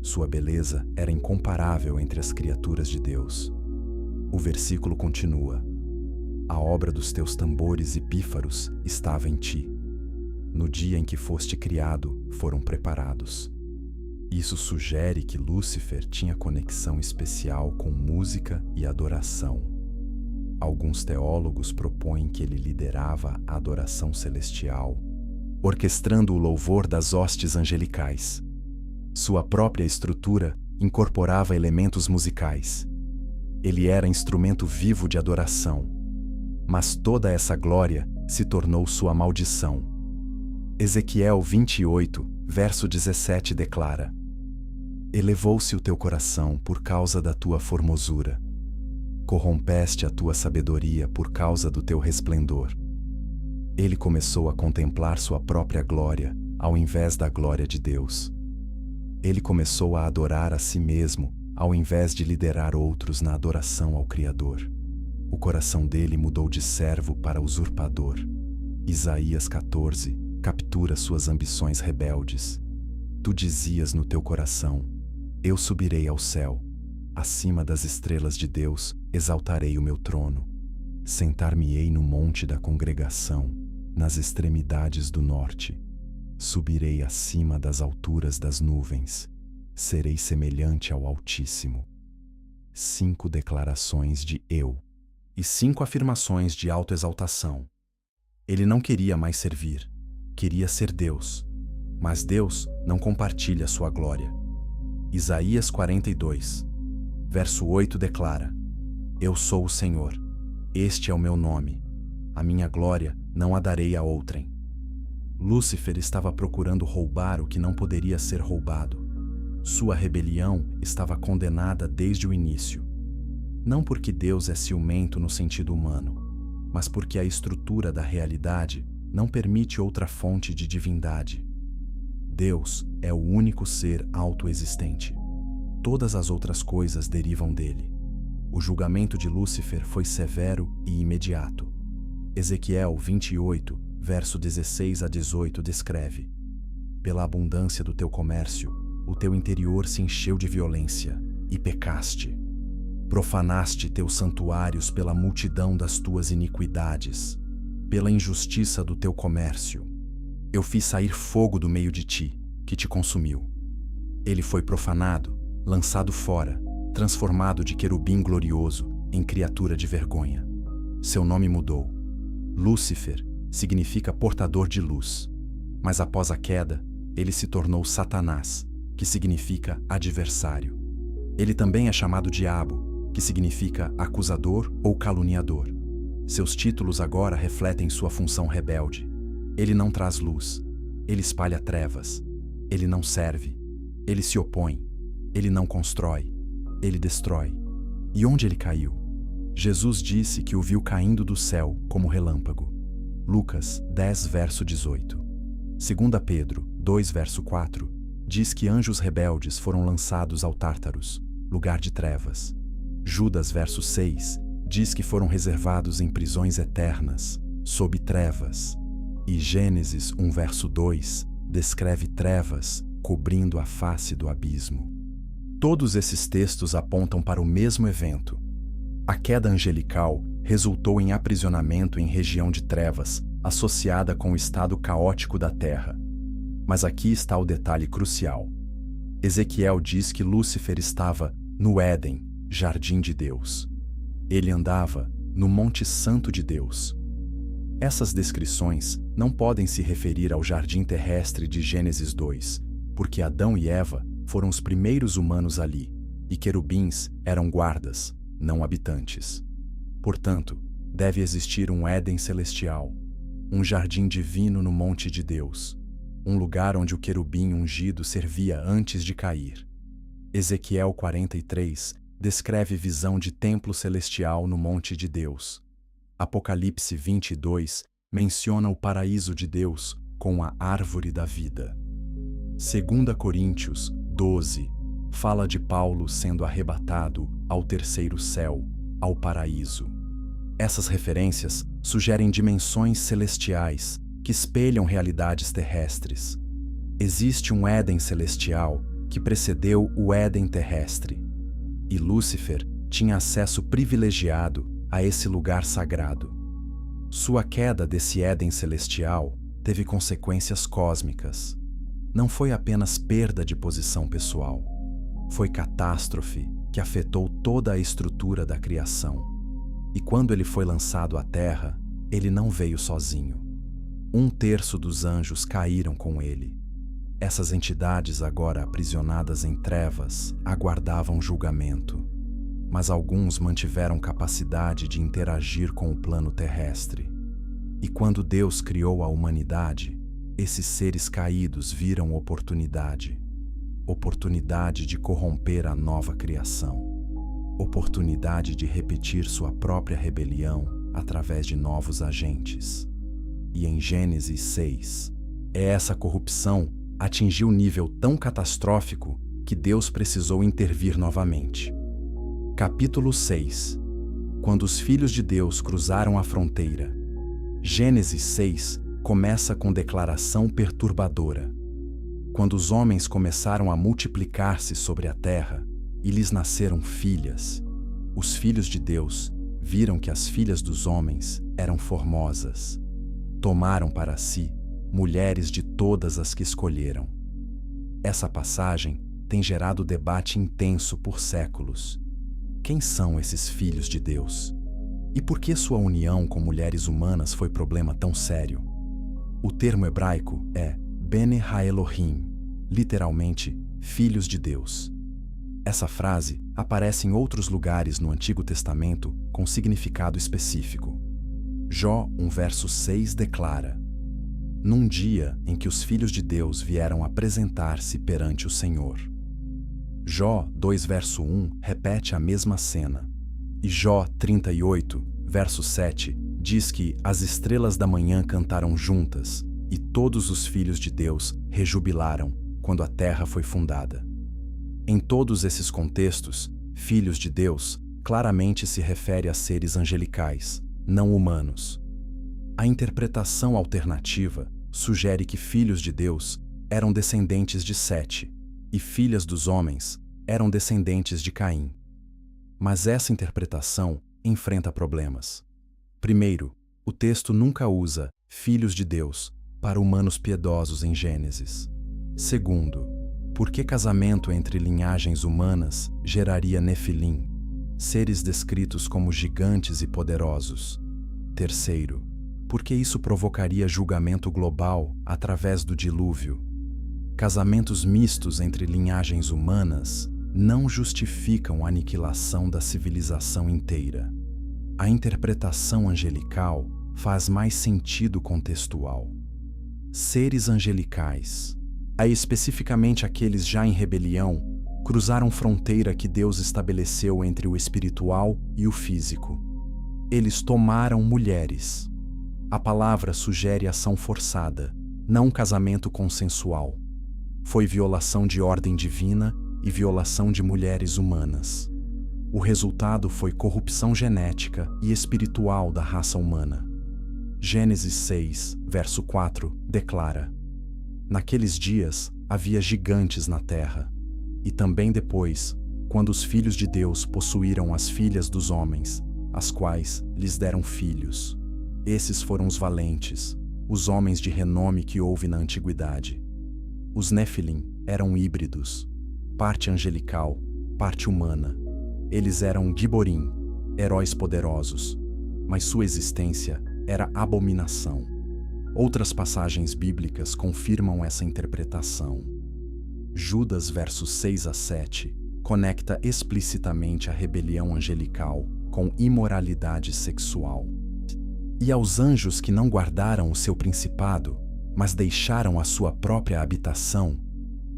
Sua beleza era incomparável entre as criaturas de Deus. O versículo continua: a obra dos teus tambores e pífaros estava em ti. No dia em que foste criado, foram preparados. Isso sugere que Lúcifer tinha conexão especial com música e adoração. Alguns teólogos propõem que ele liderava a adoração celestial, orquestrando o louvor das hostes angelicais. Sua própria estrutura incorporava elementos musicais. Ele era instrumento vivo de adoração. Mas toda essa glória se tornou sua maldição. Ezequiel 28, verso 17 declara: elevou-se o teu coração por causa da tua formosura. Corrompeste a tua sabedoria por causa do teu resplendor. Ele começou a contemplar sua própria glória, ao invés da glória de Deus. Ele começou a adorar a si mesmo, ao invés de liderar outros na adoração ao Criador. O coração dele mudou de servo para usurpador. Isaías 14 captura suas ambições rebeldes. Tu dizias no teu coração: eu subirei ao céu. Acima das estrelas de Deus, exaltarei o meu trono. Sentar-me-ei no monte da congregação, nas extremidades do norte. Subirei acima das alturas das nuvens. Serei semelhante ao Altíssimo. 5 declarações de eu e 5 afirmações de autoexaltação. Ele não queria mais servir, queria ser Deus. Mas Deus não compartilha sua glória. Isaías 42, verso 8 declara: eu sou o Senhor, este é o meu nome. A minha glória não a darei a outrem. Lúcifer estava procurando roubar o que não poderia ser roubado. Sua rebelião estava condenada desde o início. Não porque Deus é ciumento no sentido humano, mas porque a estrutura da realidade não permite outra fonte de divindade. Deus é o único ser autoexistente. Todas as outras coisas derivam dele. O julgamento de Lúcifer foi severo e imediato. Ezequiel 28, verso 16 a 18 descreve: pela abundância do teu comércio, o teu interior se encheu de violência, e pecaste. Profanaste teus santuários pela multidão das tuas iniquidades, pela injustiça do teu comércio. Eu fiz sair fogo do meio de ti, que te consumiu. Ele foi profanado, lançado fora, transformado de querubim glorioso em criatura de vergonha. Seu nome mudou. Lúcifer significa portador de luz, mas após a queda, ele se tornou Satanás, que significa adversário. Ele também é chamado Diabo, que significa acusador ou caluniador. Seus títulos agora refletem sua função rebelde. Ele não traz luz, ele espalha trevas, ele não serve, ele se opõe, ele não constrói, ele destrói. E onde ele caiu? Jesus disse que o viu caindo do céu como relâmpago. Lucas 10, verso 18. 2 Pedro 2, verso 4, diz que anjos rebeldes foram lançados ao Tártaros, lugar de trevas. Judas, verso 6, diz que foram reservados em prisões eternas, sob trevas. E Gênesis 1, verso 2, descreve trevas cobrindo a face do abismo. Todos esses textos apontam para o mesmo evento. A queda angelical resultou em aprisionamento em região de trevas, associada com o estado caótico da terra. Mas aqui está o detalhe crucial. Ezequiel diz que Lúcifer estava no Éden, jardim de Deus. Ele andava no Monte Santo de Deus. Essas descrições não podem se referir ao jardim terrestre de Gênesis 2, porque Adão e Eva foram os primeiros humanos ali, e querubins eram guardas, não habitantes. Portanto, deve existir um Éden celestial, um jardim divino no monte de Deus, um lugar onde o querubim ungido servia antes de cair. Ezequiel 43 descreve visão de templo celestial no monte de Deus. Apocalipse 22 menciona o paraíso de Deus com a árvore da vida. 2 Coríntios 12 fala de Paulo sendo arrebatado ao terceiro céu, ao paraíso. Essas referências sugerem dimensões celestiais que espelham realidades terrestres. Existe um Éden celestial que precedeu o Éden terrestre, e Lúcifer tinha acesso privilegiado a esse lugar sagrado. Sua queda desse Éden celestial teve consequências cósmicas. Não foi apenas perda de posição pessoal. Foi catástrofe que afetou toda a estrutura da criação. E quando ele foi lançado à terra, ele não veio sozinho. 1/3 dos anjos caíram com ele. Essas entidades, agora aprisionadas em trevas, aguardavam julgamento. Mas alguns mantiveram capacidade de interagir com o plano terrestre. E quando Deus criou a humanidade, esses seres caídos viram oportunidade. Oportunidade de corromper a nova criação. Oportunidade de repetir sua própria rebelião através de novos agentes. E em Gênesis 6, essa corrupção atingiu um nível tão catastrófico que Deus precisou intervir novamente. Capítulo 6. Quando os filhos de Deus cruzaram a fronteira. Gênesis 6 começa com declaração perturbadora. Quando os homens começaram a multiplicar-se sobre a terra e lhes nasceram filhas, os filhos de Deus viram que as filhas dos homens eram formosas. Tomaram para si mulheres de todas as que escolheram. Essa passagem tem gerado debate intenso por séculos. Quem são esses filhos de Deus? E por que sua união com mulheres humanas foi problema tão sério? O termo hebraico é Bene Ha-Elohim, literalmente, filhos de Deus. Essa frase aparece em outros lugares no Antigo Testamento com significado específico. Jó 1 verso 6 declara: num dia em que os filhos de Deus vieram apresentar-se perante o Senhor. Jó 2 verso 1 repete a mesma cena. E Jó 38, verso 7, diz que as estrelas da manhã cantaram juntas e todos os filhos de Deus rejubilaram quando a terra foi fundada. Em todos esses contextos, filhos de Deus claramente se refere a seres angelicais, não humanos. A interpretação alternativa sugere que filhos de Deus eram descendentes de Sete e filhas dos homens eram descendentes de Caim. Mas essa interpretação enfrenta problemas. Primeiro, o texto nunca usa filhos de Deus para humanos piedosos em Gênesis. Segundo, por que casamento entre linhagens humanas geraria Nefilim, seres descritos como gigantes e poderosos? Terceiro, por que isso provocaria julgamento global através do dilúvio? Casamentos mistos entre linhagens humanas não justificam a aniquilação da civilização inteira. A interpretação angelical faz mais sentido contextual. Seres angelicais, aí especificamente aqueles já em rebelião, cruzaram fronteira que Deus estabeleceu entre o espiritual e o físico. Eles tomaram mulheres. A palavra sugere ação forçada, não casamento consensual. Foi violação de ordem divina e violação de mulheres humanas. O resultado foi corrupção genética e espiritual da raça humana. Gênesis 6, verso 4, declara: naqueles dias havia gigantes na terra, e também depois, quando os filhos de Deus possuíram as filhas dos homens, as quais lhes deram filhos. Esses foram os valentes, os homens de renome que houve na antiguidade. Os Nefilim eram híbridos, parte angelical, parte humana. Eles eram Giborim, heróis poderosos, mas sua existência era abominação. Outras passagens bíblicas confirmam essa interpretação. Judas, versos 6 a 7, conecta explicitamente a rebelião angelical com imoralidade sexual. E aos anjos que não guardaram o seu principado, mas deixaram a sua própria habitação,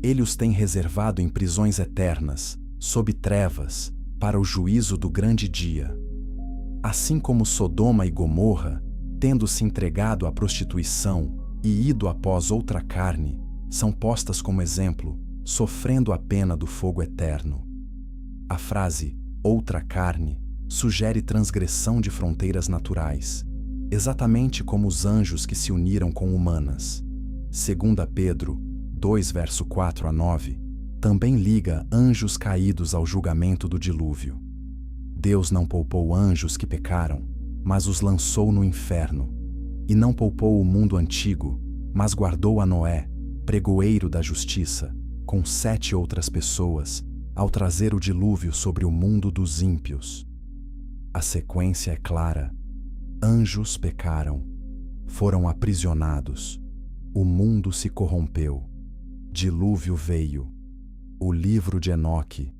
ele os tem reservado em prisões eternas, sob trevas, para o juízo do grande dia. Assim como Sodoma e Gomorra, tendo se entregado à prostituição e ido após outra carne, são postas como exemplo, sofrendo a pena do fogo eterno. A frase outra carne sugere transgressão de fronteiras naturais, exatamente como os anjos que se uniram com humanas. 2 Pedro 2, verso 4 a 9, também liga anjos caídos ao julgamento do dilúvio. Deus não poupou anjos que pecaram, mas os lançou no inferno, e não poupou o mundo antigo, mas guardou a Noé, pregoeiro da justiça, com 7 outras pessoas, ao trazer o dilúvio sobre o mundo dos ímpios. A sequência é clara. Anjos pecaram, foram aprisionados, o mundo se corrompeu, dilúvio veio, o livro de Enoque,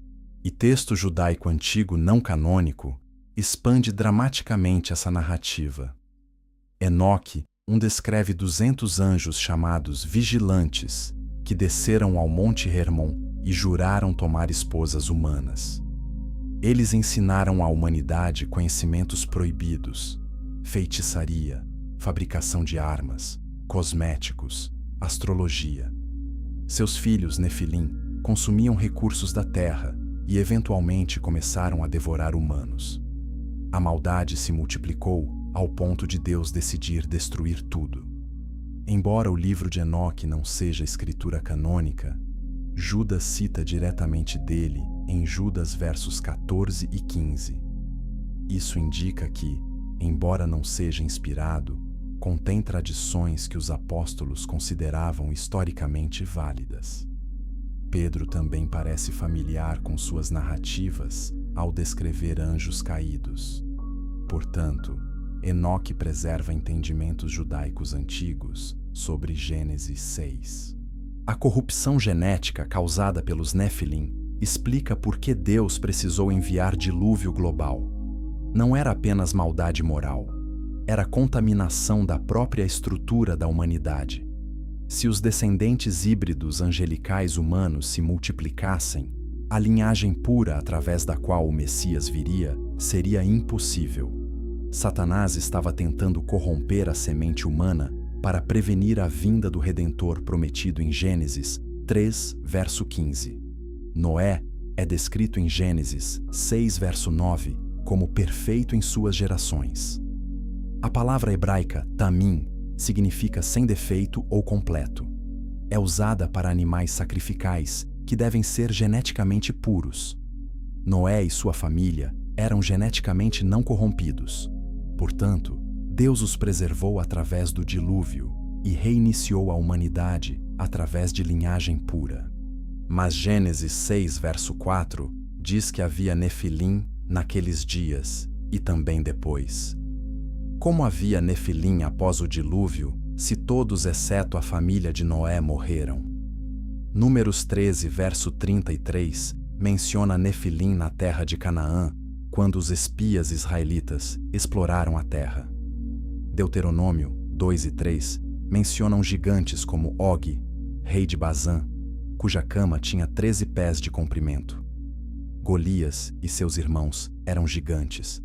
e texto judaico antigo não canônico, expande dramaticamente essa narrativa. Enoque descreve 200 anjos chamados vigilantes, que desceram ao Monte Hermon e juraram tomar esposas humanas. Eles ensinaram à humanidade conhecimentos proibidos, feitiçaria, fabricação de armas, cosméticos, astrologia. Seus filhos Nefilim consumiam recursos da terra e eventualmente começaram a devorar humanos. A maldade se multiplicou ao ponto de Deus decidir destruir tudo. Embora o livro de Enoque não seja escritura canônica, Judas cita diretamente dele em Judas versos 14 e 15. Isso indica que, embora não seja inspirado, contém tradições que os apóstolos consideravam historicamente válidas. Pedro também parece familiar com suas narrativas ao descrever anjos caídos. Portanto, Enoque preserva entendimentos judaicos antigos sobre Gênesis 6. A corrupção genética causada pelos Nefilim explica por que Deus precisou enviar dilúvio global. Não era apenas maldade moral, era contaminação da própria estrutura da humanidade. Se os descendentes híbridos angelicais humanos se multiplicassem, a linhagem pura através da qual o Messias viria seria impossível. Satanás estava tentando corromper a semente humana para prevenir a vinda do Redentor prometido em Gênesis 3, verso 15. Noé é descrito em Gênesis 6, verso 9, como perfeito em suas gerações. A palavra hebraica tamim significa sem defeito ou completo. É usada para animais sacrificais que devem ser geneticamente puros. Noé e sua família eram geneticamente não corrompidos. Portanto, Deus os preservou através do dilúvio e reiniciou a humanidade através de linhagem pura. Mas Gênesis 6, verso 4, diz que havia Nefilim naqueles dias e também depois. Como havia Nefilim após o dilúvio, se todos exceto a família de Noé morreram? Números 13, verso 33, menciona Nefilim na terra de Canaã, quando os espias israelitas exploraram a terra. Deuteronômio 2 e 3 mencionam gigantes como Og, rei de Bazã, cuja cama tinha 13 pés de comprimento. Golias e seus irmãos eram gigantes.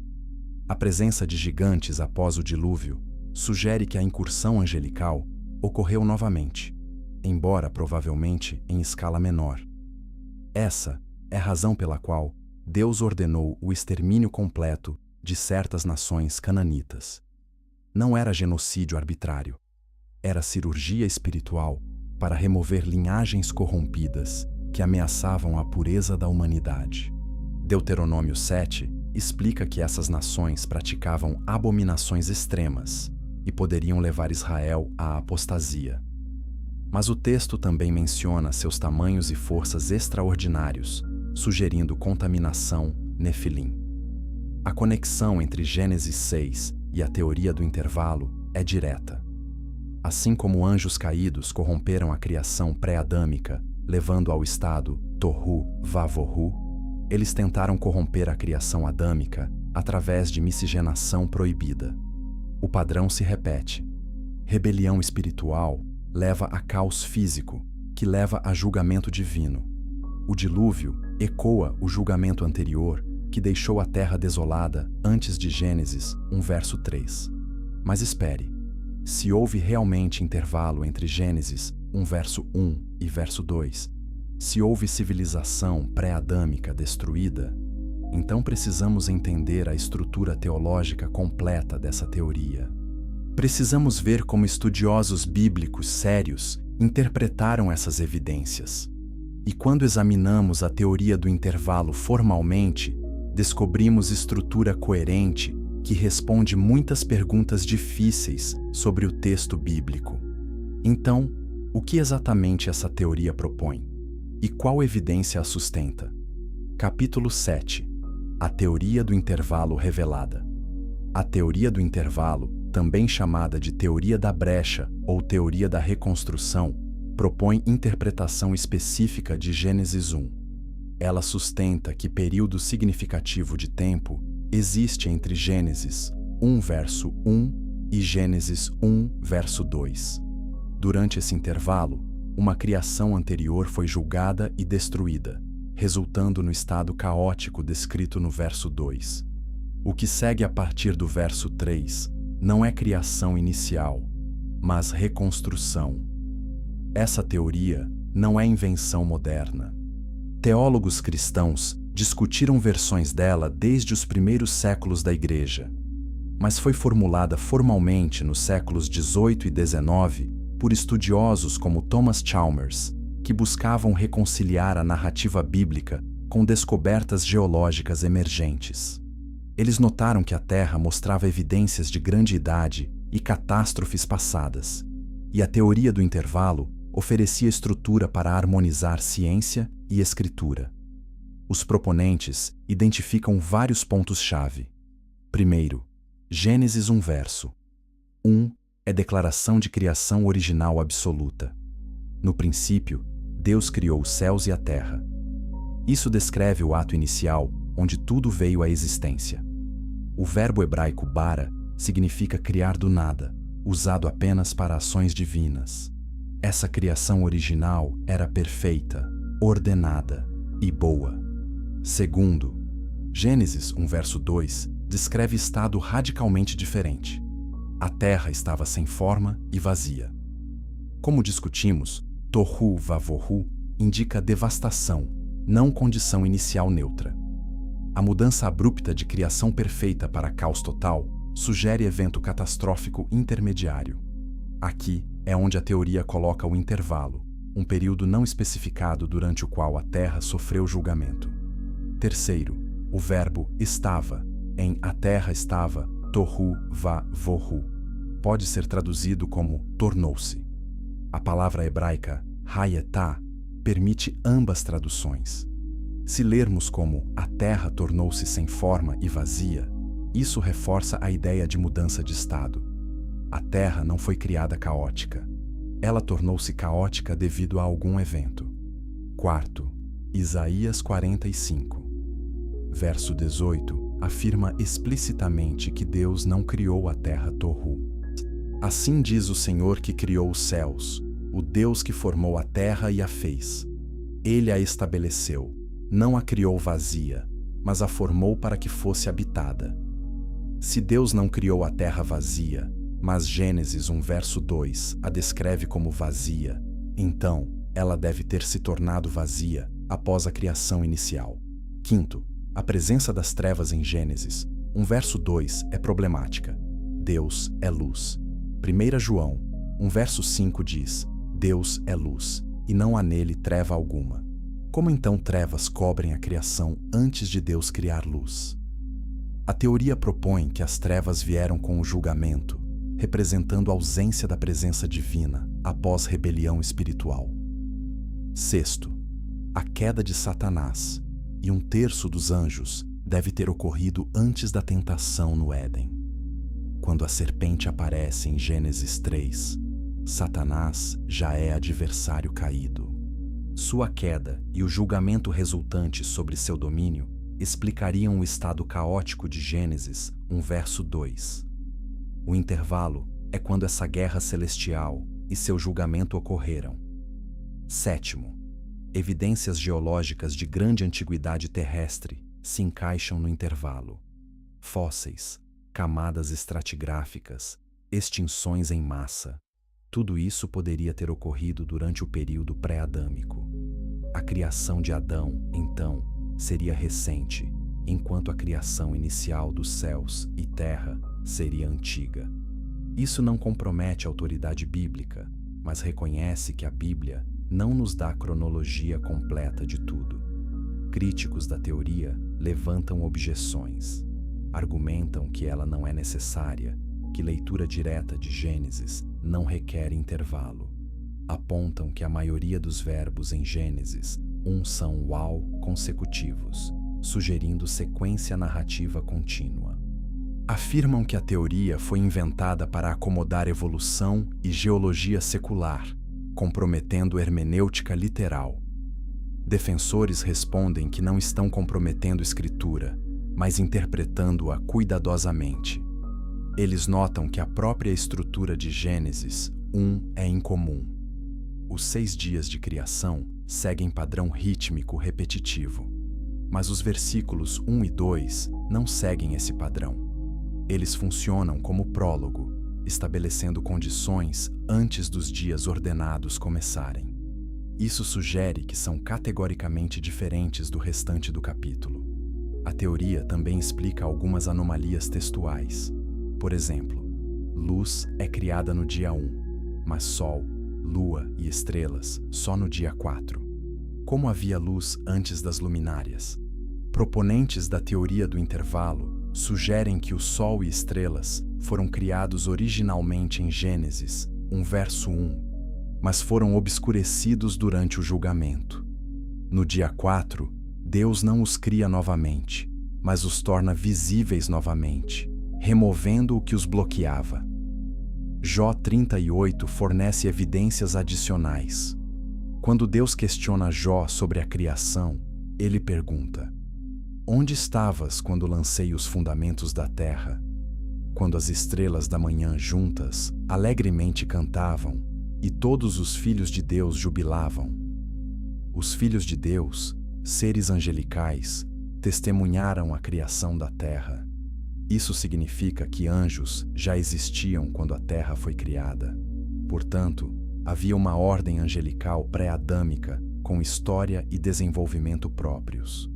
A presença de gigantes após o dilúvio sugere que a incursão angelical ocorreu novamente, embora provavelmente em escala menor. Essa é a razão pela qual Deus ordenou o extermínio completo de certas nações cananitas. Não era genocídio arbitrário, era cirurgia espiritual para remover linhagens corrompidas que ameaçavam a pureza da humanidade. Deuteronômio 7 explica que essas nações praticavam abominações extremas e poderiam levar Israel à apostasia. Mas o texto também menciona seus tamanhos e forças extraordinários, sugerindo contaminação Nefilim. A conexão entre Gênesis 6 e a teoria do intervalo é direta. Assim como anjos caídos corromperam a criação pré-adâmica, levando ao estado Tohu Vavohu, eles tentaram corromper a criação adâmica através de miscigenação proibida. O padrão se repete. Rebelião espiritual leva a caos físico, que leva a julgamento divino. O dilúvio ecoa o julgamento anterior que deixou a terra desolada antes de Gênesis 1, verso 3. Mas espere, se houve realmente intervalo entre Gênesis 1, verso 1 e verso 2, se houve civilização pré-adâmica destruída, então precisamos entender a estrutura teológica completa dessa teoria. Precisamos ver como estudiosos bíblicos sérios interpretaram essas evidências. E quando examinamos a teoria do intervalo formalmente, descobrimos estrutura coerente que responde muitas perguntas difíceis sobre o texto bíblico. Então, o que exatamente essa teoria propõe? E qual evidência a sustenta? Capítulo 7. A teoria do intervalo revelada. A teoria do intervalo, também chamada de teoria da brecha ou teoria da reconstrução, propõe interpretação específica de Gênesis 1. Ela sustenta que período significativo de tempo existe entre Gênesis 1, verso 1 e Gênesis 1, verso 2. Durante esse intervalo, uma criação anterior foi julgada e destruída, resultando no estado caótico descrito no verso 2. O que segue a partir do verso 3 não é criação inicial, mas reconstrução. Essa teoria não é invenção moderna. Teólogos cristãos discutiram versões dela desde os primeiros séculos da Igreja, mas foi formulada formalmente nos séculos 18 e 19 por estudiosos como Thomas Chalmers, que buscavam reconciliar a narrativa bíblica com descobertas geológicas emergentes. Eles notaram que a Terra mostrava evidências de grande idade e catástrofes passadas, e a teoria do intervalo oferecia estrutura para harmonizar ciência e escritura. Os proponentes identificam vários pontos-chave. Primeiro, Gênesis 1 verso 1 é declaração de criação original absoluta. No princípio, Deus criou os céus e a terra. Isso descreve o ato inicial, onde tudo veio à existência. O verbo hebraico bara significa criar do nada, usado apenas para ações divinas. Essa criação original era perfeita, ordenada e boa. Segundo, Gênesis 1 verso 2 descreve estado radicalmente diferente. A terra estava sem forma e vazia. Como discutimos, tohu vavohu indica devastação, não condição inicial neutra. A mudança abrupta de criação perfeita para caos total sugere evento catastrófico intermediário. Aqui é onde a teoria coloca o intervalo, um período não especificado durante o qual a terra sofreu julgamento. Terceiro, o verbo estava, em a terra estava, tohu vavohu, pode ser traduzido como tornou-se. A palavra hebraica hayetá permite ambas traduções. Se lermos como a terra tornou-se sem forma e vazia, isso reforça a ideia de mudança de estado. A terra não foi criada caótica. Ela tornou-se caótica devido a algum evento. Quarto, Isaías 45. Verso 18 afirma explicitamente que Deus não criou a terra tohu. Assim diz o Senhor que criou os céus, o Deus que formou a terra e a fez. Ele a estabeleceu, não a criou vazia, mas a formou para que fosse habitada. Se Deus não criou a terra vazia, mas Gênesis 1 verso 2 a descreve como vazia, então ela deve ter se tornado vazia após a criação inicial. Quinto, a presença das trevas em Gênesis 1 verso 2 é problemática. Deus é luz. 1 João 1 verso 5 diz: Deus é luz, e não há nele treva alguma. Como então trevas cobrem a criação antes de Deus criar luz? A teoria propõe que as trevas vieram com o julgamento, representando a ausência da presença divina após rebelião espiritual. Sexto, a queda de Satanás e 1/3 dos anjos deve ter ocorrido antes da tentação no Éden. Quando a serpente aparece em Gênesis 3, Satanás já é adversário caído. Sua queda e o julgamento resultante sobre seu domínio explicariam o estado caótico de Gênesis 1 verso 2. O intervalo é quando essa guerra celestial e seu julgamento ocorreram. Sétimo, evidências geológicas de grande antiguidade terrestre se encaixam no intervalo. Fósseis, camadas estratigráficas, extinções em massa. Tudo isso poderia ter ocorrido durante o período pré-adâmico. A criação de Adão, então, seria recente, enquanto a criação inicial dos céus e terra seria antiga. Isso não compromete a autoridade bíblica, mas reconhece que a Bíblia não nos dá a cronologia completa de tudo. Críticos da teoria levantam objeções. Argumentam que ela não é necessária, que leitura direta de Gênesis não requer intervalo. Apontam que a maioria dos verbos em Gênesis 1 são uau consecutivos, sugerindo sequência narrativa contínua. Afirmam que a teoria foi inventada para acomodar evolução e geologia secular, comprometendo hermenêutica literal. Defensores respondem que não estão comprometendo escritura, mas interpretando-a cuidadosamente. Eles notam que a própria estrutura de Gênesis 1 é incomum. Os 6 dias de criação seguem padrão rítmico repetitivo, mas os versículos 1 e 2 não seguem esse padrão. Eles funcionam como prólogo, estabelecendo condições antes dos dias ordenados começarem. Isso sugere que são categoricamente diferentes do restante do capítulo. A teoria também explica algumas anomalias textuais. Por exemplo, luz é criada no dia 1, mas sol, lua e estrelas só no dia 4. Como havia luz antes das luminárias? Proponentes da teoria do intervalo sugerem que o sol e estrelas foram criados originalmente em Gênesis 1 verso 1, mas foram obscurecidos durante o julgamento. No dia 4, Deus não os cria novamente, mas os torna visíveis novamente, removendo o que os bloqueava. Jó 38 fornece evidências adicionais. Quando Deus questiona Jó sobre a criação, ele pergunta: onde estavas quando lancei os fundamentos da terra? Quando as estrelas da manhã juntas alegremente cantavam e todos os filhos de Deus jubilavam. Os filhos de Deus, seres angelicais, testemunharam a criação da terra. Isso significa que anjos já existiam quando a terra foi criada. Portanto, havia uma ordem angelical pré-adâmica com história e desenvolvimento próprios.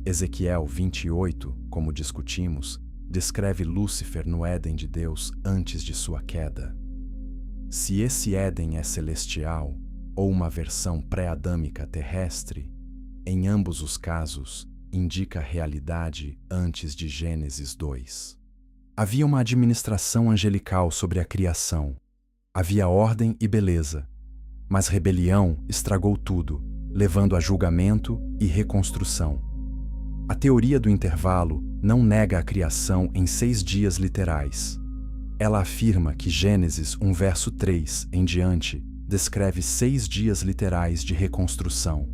Ezequiel 28, como discutimos, descreve Lúcifer no Éden de Deus antes de sua queda. Se esse Éden é celestial ou uma versão pré-adâmica terrestre, em ambos os casos, indica a realidade antes de Gênesis 2. Havia uma administração angelical sobre a criação. Havia ordem e beleza, mas rebelião estragou tudo, levando a julgamento e reconstrução. A teoria do intervalo não nega a criação em 6 dias literais. Ela afirma que Gênesis 1 verso 3 em diante descreve 6 dias literais de reconstrução.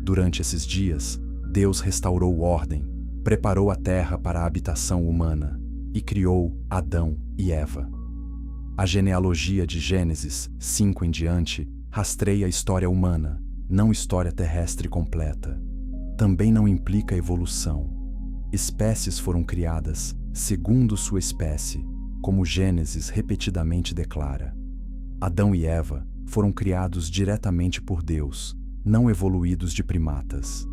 Durante esses dias, Deus restaurou ordem, preparou a terra para a habitação humana e criou Adão e Eva. A genealogia de Gênesis 5 em diante rastreia a história humana, não história terrestre completa. Também não implica evolução. Espécies foram criadas segundo sua espécie, como Gênesis repetidamente declara. Adão e Eva foram criados diretamente por Deus, não evoluídos de primatas.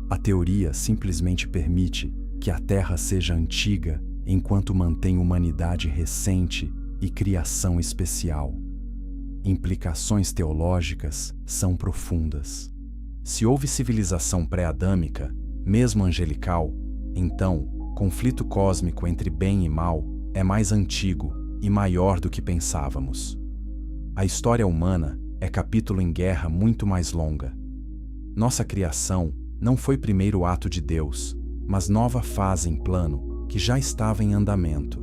A teoria simplesmente permite que a Terra seja antiga enquanto mantém humanidade recente e criação especial. Implicações teológicas são profundas. Se houve civilização pré-adâmica, mesmo angelical, então, conflito cósmico entre bem e mal é mais antigo e maior do que pensávamos. A história humana é capítulo em guerra muito mais longa. Nossa criação não foi primeiro ato de Deus, mas nova fase em plano que já estava em andamento.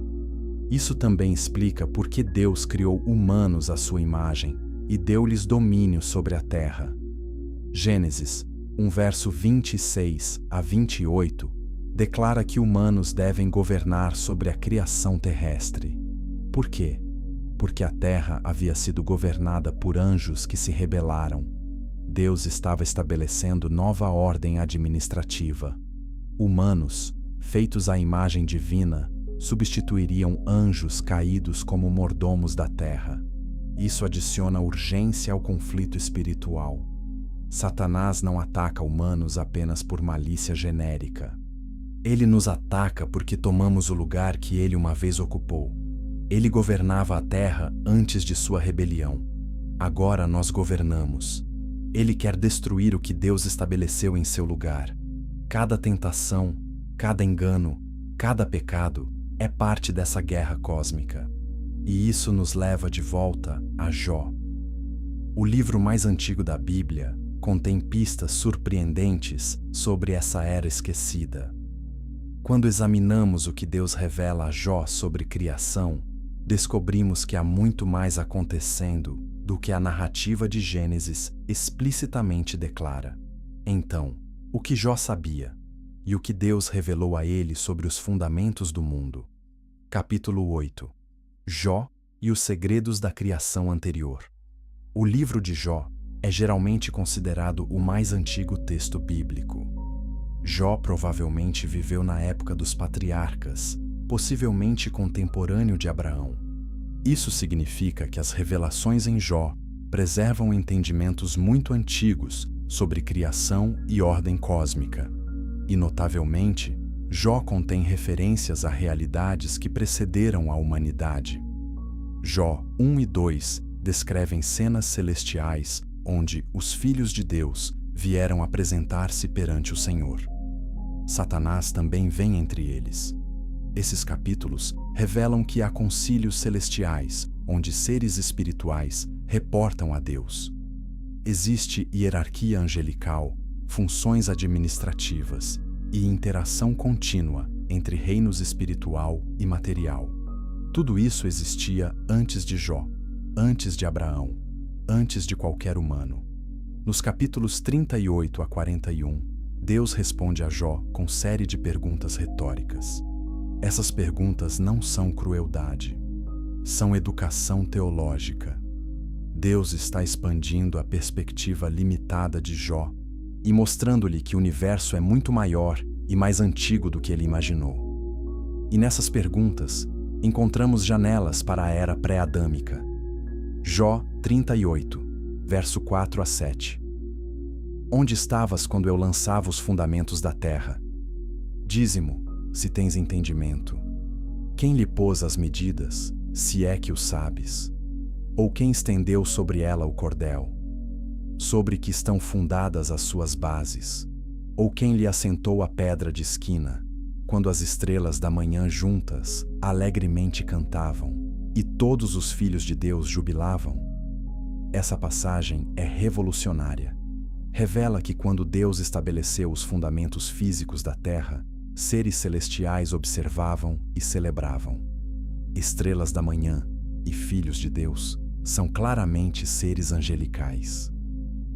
Isso também explica por que Deus criou humanos à sua imagem e deu-lhes domínio sobre a terra. Gênesis 1 verso 26 a 28 declara que humanos devem governar sobre a criação terrestre. Por quê? Porque a terra havia sido governada por anjos que se rebelaram. Deus estava estabelecendo nova ordem administrativa. Humanos, feitos à imagem divina, substituiriam anjos caídos como mordomos da terra. Isso adiciona urgência ao conflito espiritual. Satanás não ataca humanos apenas por malícia genérica. Ele nos ataca porque tomamos o lugar que ele uma vez ocupou. Ele governava a terra antes de sua rebelião. Agora nós governamos. Ele quer destruir o que Deus estabeleceu em seu lugar. Cada tentação, cada engano, cada pecado é parte dessa guerra cósmica. E isso nos leva de volta a Jó. O livro mais antigo da Bíblia contém pistas surpreendentes sobre essa era esquecida. Quando examinamos o que Deus revela a Jó sobre criação, descobrimos que há muito mais acontecendo do que a narrativa de Gênesis explicitamente declara. Então, o que Jó sabia e o que Deus revelou a ele sobre os fundamentos do mundo. Capítulo 8. Jó e os segredos da criação anterior. O livro de Jó é geralmente considerado o mais antigo texto bíblico. Jó provavelmente viveu na época dos patriarcas, possivelmente contemporâneo de Abraão. Isso significa que as revelações em Jó preservam entendimentos muito antigos sobre criação e ordem cósmica. E, notavelmente, Jó contém referências a realidades que precederam a humanidade. Jó 1 e 2 descrevem cenas celestiais onde os filhos de Deus vieram apresentar-se perante o Senhor. Satanás também vem entre eles. Esses capítulos revelam que há concílios celestiais, onde seres espirituais reportam a Deus. Existe hierarquia angelical, funções administrativas e interação contínua entre reinos espiritual e material. Tudo isso existia antes de Jó, antes de Abraão, antes de qualquer humano. Nos capítulos 38 a 41, Deus responde a Jó com série de perguntas retóricas. Essas perguntas não são crueldade, são educação teológica. Deus está expandindo a perspectiva limitada de Jó e mostrando-lhe que o universo é muito maior e mais antigo do que ele imaginou. E nessas perguntas, encontramos janelas para a era pré-adâmica. Jó 38, verso 4 a 7. Onde estavas quando eu lançava os fundamentos da terra? Dize-mo, se tens entendimento. Quem lhe pôs as medidas, se é que o sabes? Ou quem estendeu sobre ela o cordel? Sobre que estão fundadas as suas bases? Ou quem lhe assentou a pedra de esquina, quando as estrelas da manhã juntas alegremente cantavam, e todos os filhos de Deus jubilavam? Essa passagem é revolucionária. Revela que quando Deus estabeleceu os fundamentos físicos da terra, seres celestiais observavam e celebravam. Estrelas da manhã e filhos de Deus são claramente seres angelicais.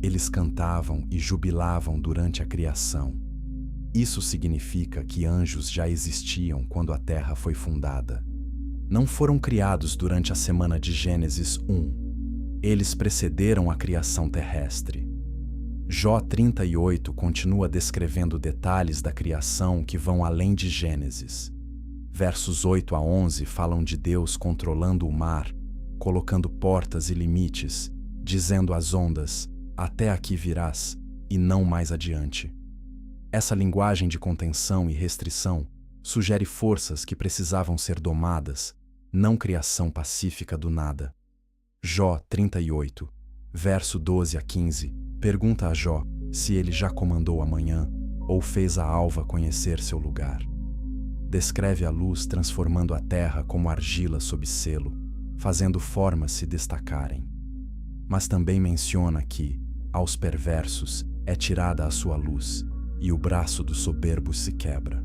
Eles cantavam e jubilavam durante a criação. Isso significa que anjos já existiam quando a terra foi fundada. Não foram criados durante a semana de Gênesis 1. Eles precederam a criação terrestre. Jó 38 continua descrevendo detalhes da criação que vão além de Gênesis. Versos 8 a 11 falam de Deus controlando o mar, colocando portas e limites, dizendo às ondas, até aqui virás, e não mais adiante. Essa linguagem de contenção e restrição sugere forças que precisavam ser domadas, não criação pacífica do nada. Jó 38, verso 12 a 15, pergunta a Jó se ele já comandou a manhã ou fez a alva conhecer seu lugar. Descreve a luz transformando a terra como argila sob selo, fazendo formas se destacarem. Mas também menciona que, aos perversos, é tirada a sua luz, e o braço do soberbo se quebra.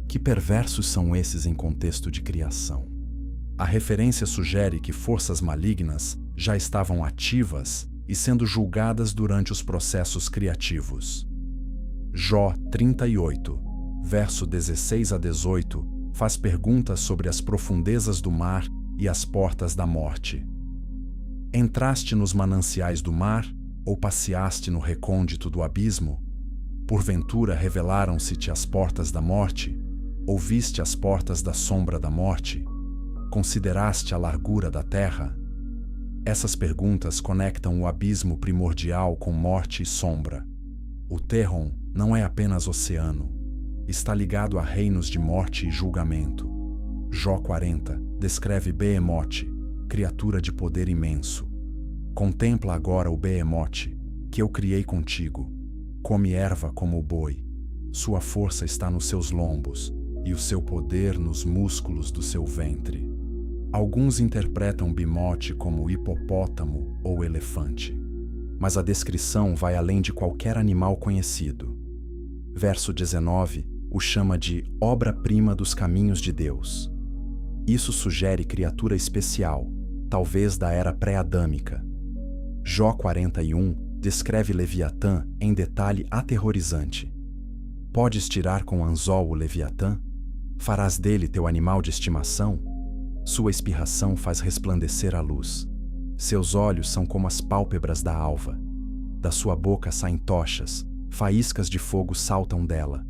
Que perversos são esses em contexto de criação? A referência sugere que forças malignas já estavam ativas e sendo julgadas durante os processos criativos. Jó 38, verso 16 a 18, faz perguntas sobre as profundezas do mar e as portas da morte. Entraste nos mananciais do mar ou passeaste no recôndito do abismo? Porventura revelaram-se-te as portas da morte? Ouviste as portas da sombra da morte? Consideraste a largura da terra? Essas perguntas conectam o abismo primordial com morte e sombra. O Terron não é apenas oceano. Está ligado a reinos de morte e julgamento. Jó 40 descreve Behemote, criatura de poder imenso. Contempla agora o Behemote, que eu criei contigo. Come erva como o boi. Sua força está nos seus lombos e o seu poder nos músculos do seu ventre. Alguns interpretam Behemote como hipopótamo ou elefante, mas a descrição vai além de qualquer animal conhecido. Verso 19 o chama de obra-prima dos caminhos de Deus. Isso sugere criatura especial, talvez da era pré-adâmica. Jó 41 descreve Leviatã em detalhe aterrorizante. Podes tirar com anzol o Leviatã? Farás dele teu animal de estimação? Sua espirração faz resplandecer a luz. Seus olhos são como as pálpebras da alva. Da sua boca saem tochas, faíscas de fogo saltam dela.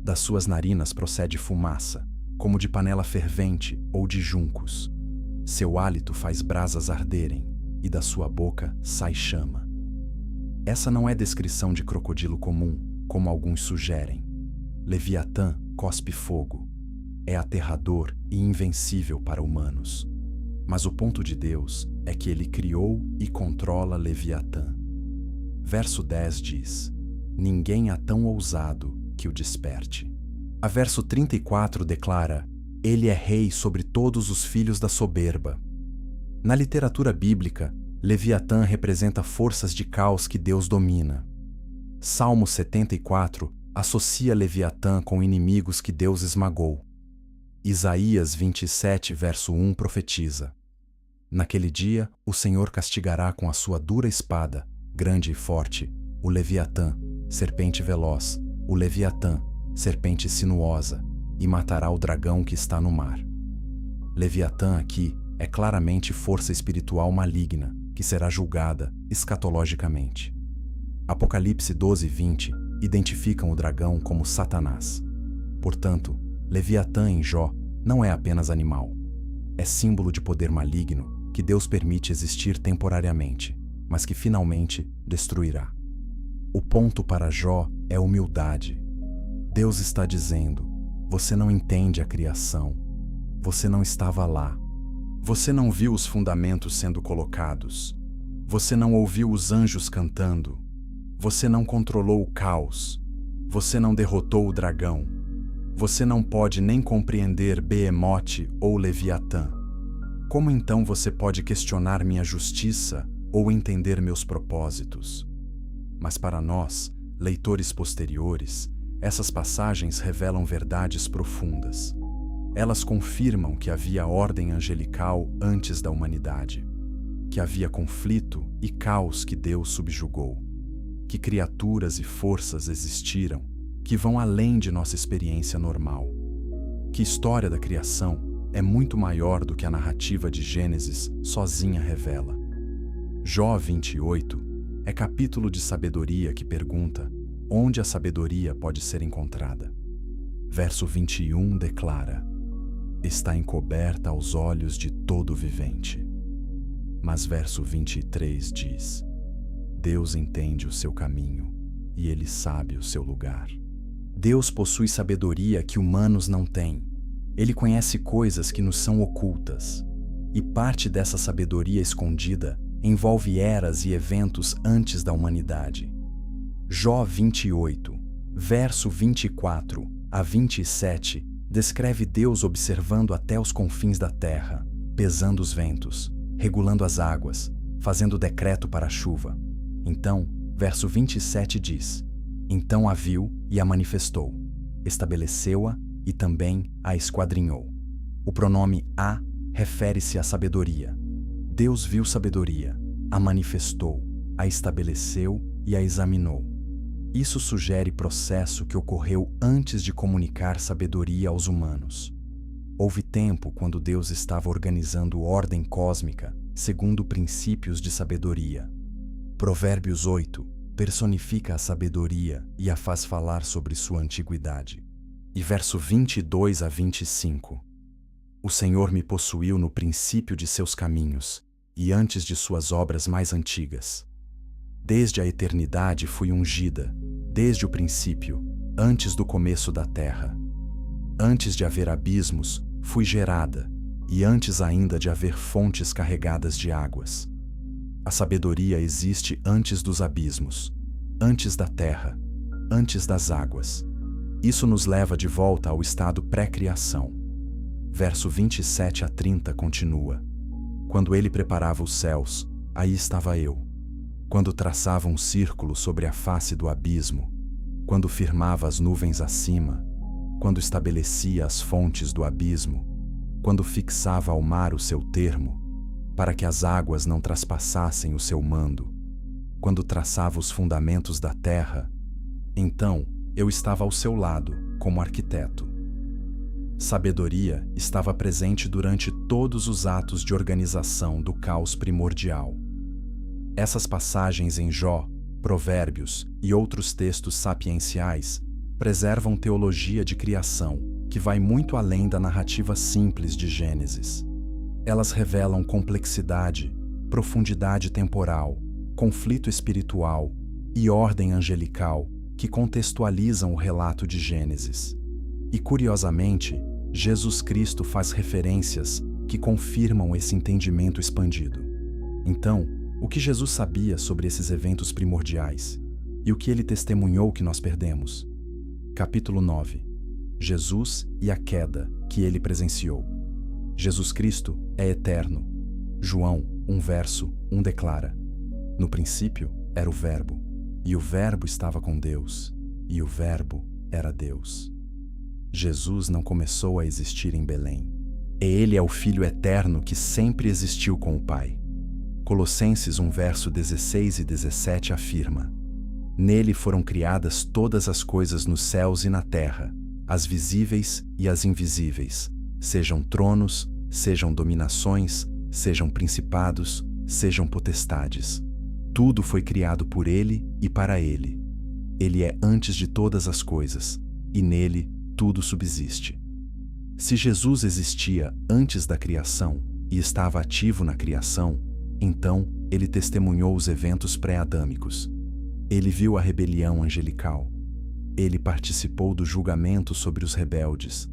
Das suas narinas procede fumaça, como de panela fervente ou de juncos. Seu hálito faz brasas arderem, e da sua boca sai chama. Essa não é descrição de crocodilo comum, como alguns sugerem. Leviatã cospe fogo. É aterrador e invencível para humanos. Mas o ponto de Deus é que ele criou e controla Leviatã. Verso 10 diz: ninguém há tão ousado que o desperte. A verso 34 declara: ele é rei sobre todos os filhos da soberba. Na literatura bíblica, Leviatã representa forças de caos que Deus domina. Salmo 74 associa Leviatã com inimigos que Deus esmagou. Isaías 27, verso 1 profetiza: naquele dia, o Senhor castigará com a sua dura espada, grande e forte, o Leviatã, serpente veloz, o Leviatã, serpente sinuosa, e matará o dragão que está no mar. Leviatã aqui é claramente força espiritual maligna, que será julgada escatologicamente. Apocalipse 12:20 identificam o dragão como Satanás. Portanto, Leviatã em Jó não é apenas animal. É símbolo de poder maligno que Deus permite existir temporariamente, mas que finalmente destruirá. O ponto para Jó é humildade. Deus está dizendo: você não entende a criação. Você não estava lá. Você não viu os fundamentos sendo colocados. Você não ouviu os anjos cantando. Você não controlou o caos. Você não derrotou o dragão. Você não pode nem compreender Behemote ou Leviatã. Como então você pode questionar minha justiça ou entender meus propósitos? Mas para nós, leitores posteriores, essas passagens revelam verdades profundas. Elas confirmam que havia ordem angelical antes da humanidade, que havia conflito e caos que Deus subjugou, que criaturas e forças existiram que vão além de nossa experiência normal, que a história da criação é muito maior do que a narrativa de Gênesis sozinha revela. Jó 28 é capítulo de sabedoria que pergunta onde a sabedoria pode ser encontrada. Verso 21 declara: está encoberta aos olhos de todo vivente. Mas verso 23 diz: Deus entende o seu caminho e Ele sabe o seu lugar. Deus possui sabedoria que humanos não têm. Ele conhece coisas que nos são ocultas. E parte dessa sabedoria escondida envolve eras e eventos antes da humanidade. Jó 28, verso 24 a 27, descreve Deus observando até os confins da terra, pesando os ventos, regulando as águas, fazendo decreto para a chuva. Então, verso 27 diz: então a viu e a manifestou, estabeleceu-a e também a esquadrinhou. O pronome a refere-se à sabedoria. Deus viu sabedoria, a manifestou, a estabeleceu e a examinou. Isso sugere processo que ocorreu antes de comunicar sabedoria aos humanos. Houve tempo quando Deus estava organizando ordem cósmica segundo princípios de sabedoria. Provérbios 8 personifica a sabedoria e a faz falar sobre sua antiguidade. E verso 22 a 25. O Senhor me possuiu no princípio de seus caminhos e antes de suas obras mais antigas. Desde a eternidade fui ungida, desde o princípio, antes do começo da terra. Antes de haver abismos, fui gerada, e antes ainda de haver fontes carregadas de águas. A sabedoria existe antes dos abismos, antes da terra, antes das águas. Isso nos leva de volta ao estado pré-criação. Verso 27 a 30 continua. Quando ele preparava os céus, aí estava eu. Quando traçava um círculo sobre a face do abismo, quando firmava as nuvens acima, quando estabelecia as fontes do abismo, quando fixava ao mar o seu termo, para que as águas não traspassassem o seu mando, quando traçava os fundamentos da terra, então eu estava ao seu lado, como arquiteto. Sabedoria estava presente durante todos os atos de organização do caos primordial. Essas passagens em Jó, Provérbios e outros textos sapienciais preservam teologia de criação que vai muito além da narrativa simples de Gênesis. Elas revelam complexidade, profundidade temporal, conflito espiritual e ordem angelical que contextualizam o relato de Gênesis. E, curiosamente, Jesus Cristo faz referências que confirmam esse entendimento expandido. Então, o que Jesus sabia sobre esses eventos primordiais e o que ele testemunhou que nós perdemos? Capítulo 9. Jesus e a queda que ele presenciou. Jesus Cristo é eterno. João 1 verso 1 declara: no princípio era o Verbo, e o Verbo estava com Deus, e o Verbo era Deus. Jesus não começou a existir em Belém. Ele é o Filho eterno que sempre existiu com o Pai. Colossenses 1 verso 16 e 17 afirma: nele foram criadas todas as coisas nos céus e na terra, as visíveis e as invisíveis, sejam tronos, sejam dominações, sejam principados, sejam potestades. Tudo foi criado por ele e para ele. Ele é antes de todas as coisas, e nele tudo subsiste. Se Jesus existia antes da criação e estava ativo na criação, então ele testemunhou os eventos pré-adâmicos. Ele viu a rebelião angelical. Ele participou do julgamento sobre os rebeldes.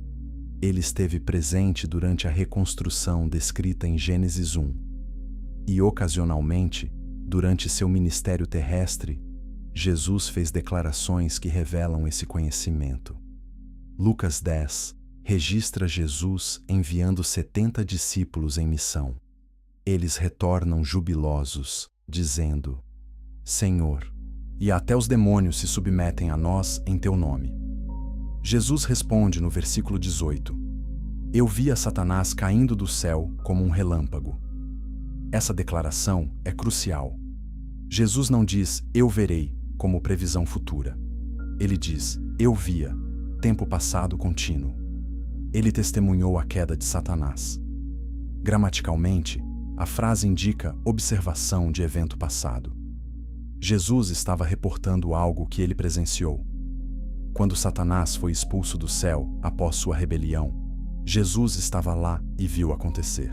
Ele esteve presente durante a reconstrução descrita em Gênesis 1. E, ocasionalmente, durante seu ministério terrestre, Jesus fez declarações que revelam esse conhecimento. Lucas 10 registra Jesus enviando 70 discípulos em missão. Eles retornam jubilosos, dizendo: Senhor, e até os demônios se submetem a nós em teu nome. Jesus responde no versículo 18: Eu vi a Satanás caindo do céu como um relâmpago. Essa declaração é crucial. Jesus não diz eu verei como previsão futura. Ele diz eu via, tempo passado contínuo. Ele testemunhou a queda de Satanás. Gramaticalmente, a frase indica observação de evento passado. Jesus estava reportando algo que ele presenciou. Quando Satanás foi expulso do céu após sua rebelião, Jesus estava lá e viu acontecer.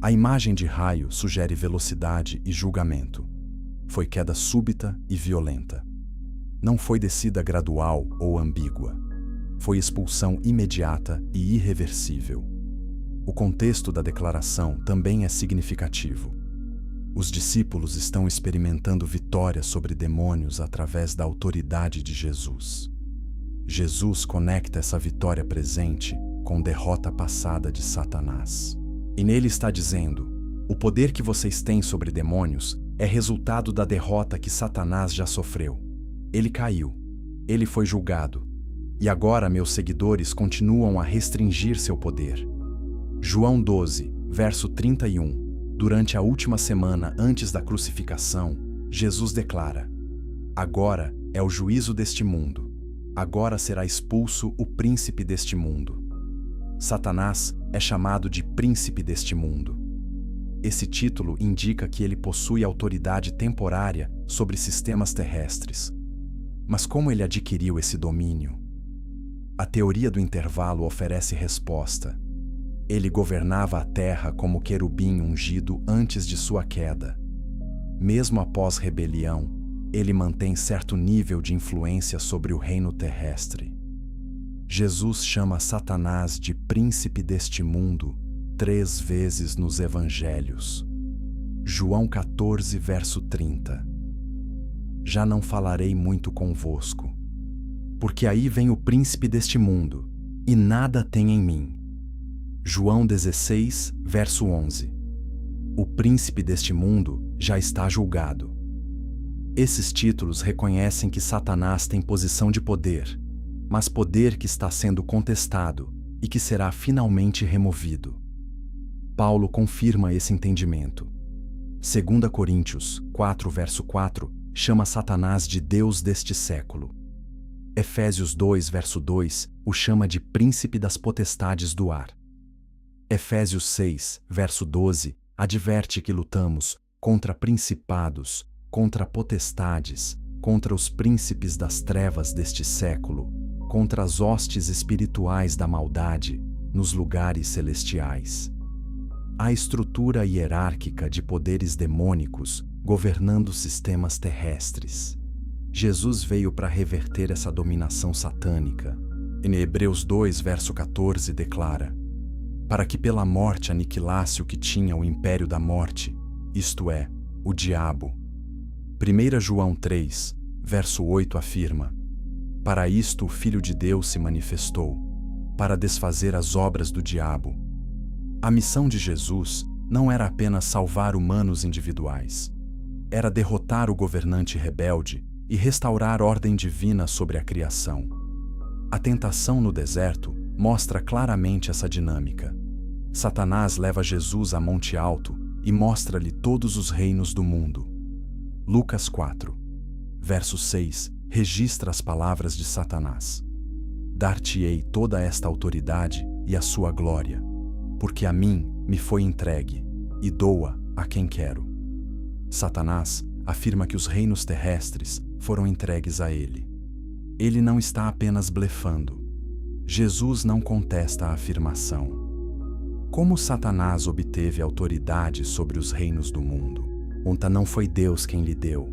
A imagem de raio sugere velocidade e julgamento. Foi queda súbita e violenta. Não foi descida gradual ou ambígua. Foi expulsão imediata e irreversível. O contexto da declaração também é significativo. Os discípulos estão experimentando vitória sobre demônios através da autoridade de Jesus. Jesus conecta essa vitória presente com derrota passada de Satanás. E nele está dizendo: o poder que vocês têm sobre demônios é resultado da derrota que Satanás já sofreu. Ele caiu, ele foi julgado, e agora meus seguidores continuam a restringir seu poder. João 12, verso 31. Durante a última semana antes da crucificação, Jesus declara: agora é o juízo deste mundo. Agora será expulso o príncipe deste mundo. Satanás é chamado de príncipe deste mundo. Esse título indica que ele possui autoridade temporária sobre sistemas terrestres. Mas como ele adquiriu esse domínio? A teoria do intervalo oferece resposta. Ele governava a terra como querubim ungido antes de sua queda. Mesmo após rebelião, ele mantém certo nível de influência sobre o reino terrestre. Jesus chama Satanás de príncipe deste mundo 3 vezes nos evangelhos. João 14, verso 30. Já não falarei muito convosco, porque aí vem o príncipe deste mundo, e nada tem em mim. João 16, verso 11. O príncipe deste mundo já está julgado. Esses títulos reconhecem que Satanás tem posição de poder, mas poder que está sendo contestado e que será finalmente removido. Paulo confirma esse entendimento. 2 Coríntios 4, verso 4, chama Satanás de Deus deste século. Efésios 2, verso 2, o chama de príncipe das potestades do ar. Efésios 6, verso 12, adverte que lutamos contra principados, contra potestades, contra os príncipes das trevas deste século, contra as hostes espirituais da maldade nos lugares celestiais. A estrutura hierárquica de poderes demônicos governando sistemas terrestres. Jesus veio para reverter essa dominação satânica. Em Hebreus 2, verso 14, declara: para que pela morte aniquilasse o que tinha o império da morte, isto é, o diabo. 1 João 3, verso 8 afirma: para isto o Filho de Deus se manifestou, para desfazer as obras do diabo. A missão de Jesus não era apenas salvar humanos individuais. Era derrotar o governante rebelde e restaurar ordem divina sobre a criação. A tentação no deserto mostra claramente essa dinâmica. Satanás leva Jesus a monte alto e mostra-lhe todos os reinos do mundo. Lucas 4, verso 6, registra as palavras de Satanás: dar-te-ei toda esta autoridade e a sua glória, porque a mim me foi entregue, e dou-a a quem quero. Satanás afirma que os reinos terrestres foram entregues a ele. Ele não está apenas blefando. Jesus não contesta a afirmação. Como Satanás obteve autoridade sobre os reinos do mundo? Não foi Deus quem lhe deu.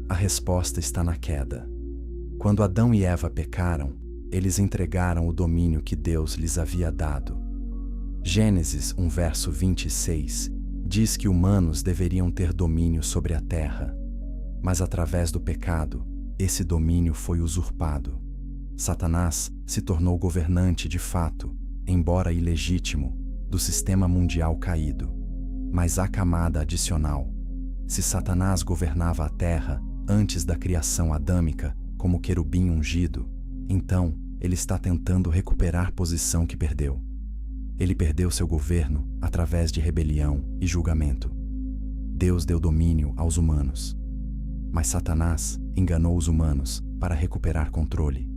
A resposta está na queda. Quando Adão e Eva pecaram, eles entregaram o domínio que Deus lhes havia dado. Gênesis 1, verso 26, diz que humanos deveriam ter domínio sobre a terra, mas através do pecado, esse domínio foi usurpado. Satanás se tornou governante de fato, embora ilegítimo, do sistema mundial caído. Mas há camada adicional. Se Satanás governava a terra antes da criação adâmica como querubim ungido, então ele está tentando recuperar posição que perdeu. Ele perdeu seu governo através de rebelião e julgamento. Deus deu domínio aos humanos, mas Satanás enganou os humanos para recuperar controle.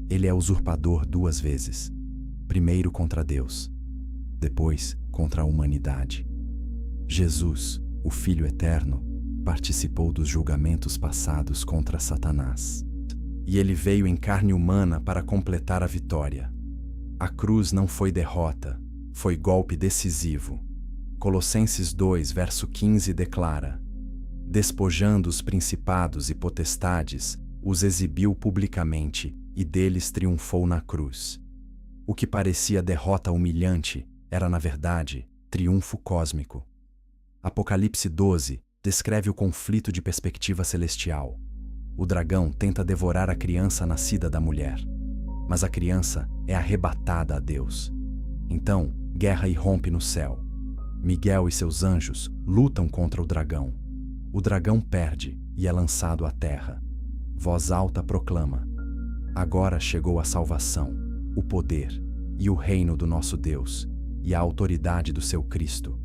Ele é usurpador 2 vezes. Primeiro contra Deus, depois contra a humanidade. Jesus, o Filho Eterno, participou dos julgamentos passados contra Satanás. E ele veio em carne humana para completar a vitória. A cruz não foi derrota, foi golpe decisivo. Colossenses 2, verso 15 declara: despojando os principados e potestades, os exibiu publicamente e deles triunfou na cruz. O que parecia derrota humilhante era, na verdade, triunfo cósmico. Apocalipse 12 descreve o conflito de perspectiva celestial. O dragão tenta devorar a criança nascida da mulher, mas a criança é arrebatada a Deus. Então, guerra irrompe no céu. Miguel e seus anjos lutam contra o dragão. O dragão perde e é lançado à terra. Voz alta proclama: agora chegou a salvação, o poder e o reino do nosso Deus e a autoridade do seu Cristo,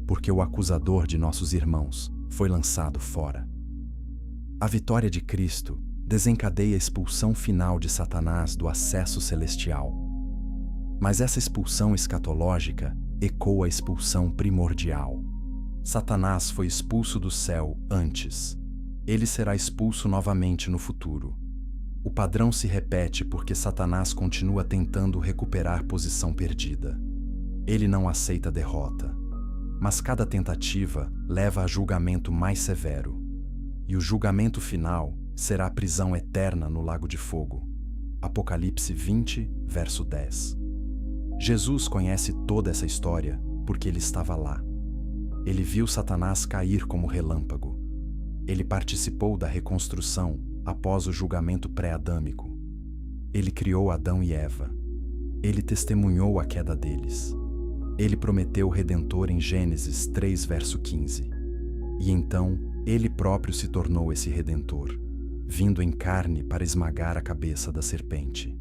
porque o acusador de nossos irmãos foi lançado fora. A vitória de Cristo desencadeia a expulsão final de Satanás do acesso celestial. Mas essa expulsão escatológica ecoa a expulsão primordial. Satanás foi expulso do céu antes. Ele será expulso novamente no futuro. O padrão se repete porque Satanás continua tentando recuperar posição perdida. Ele não aceita a derrota. Mas cada tentativa leva a julgamento mais severo. E o julgamento final será a prisão eterna no lago de fogo. Apocalipse 20, verso 10. Jesus conhece toda essa história porque ele estava lá. Ele viu Satanás cair como relâmpago. Ele participou da reconstrução após o julgamento pré-adâmico. Ele criou Adão e Eva. Ele testemunhou a queda deles. Ele prometeu o Redentor em Gênesis 3, verso 15. E então, ele próprio se tornou esse Redentor, vindo em carne para esmagar a cabeça da serpente.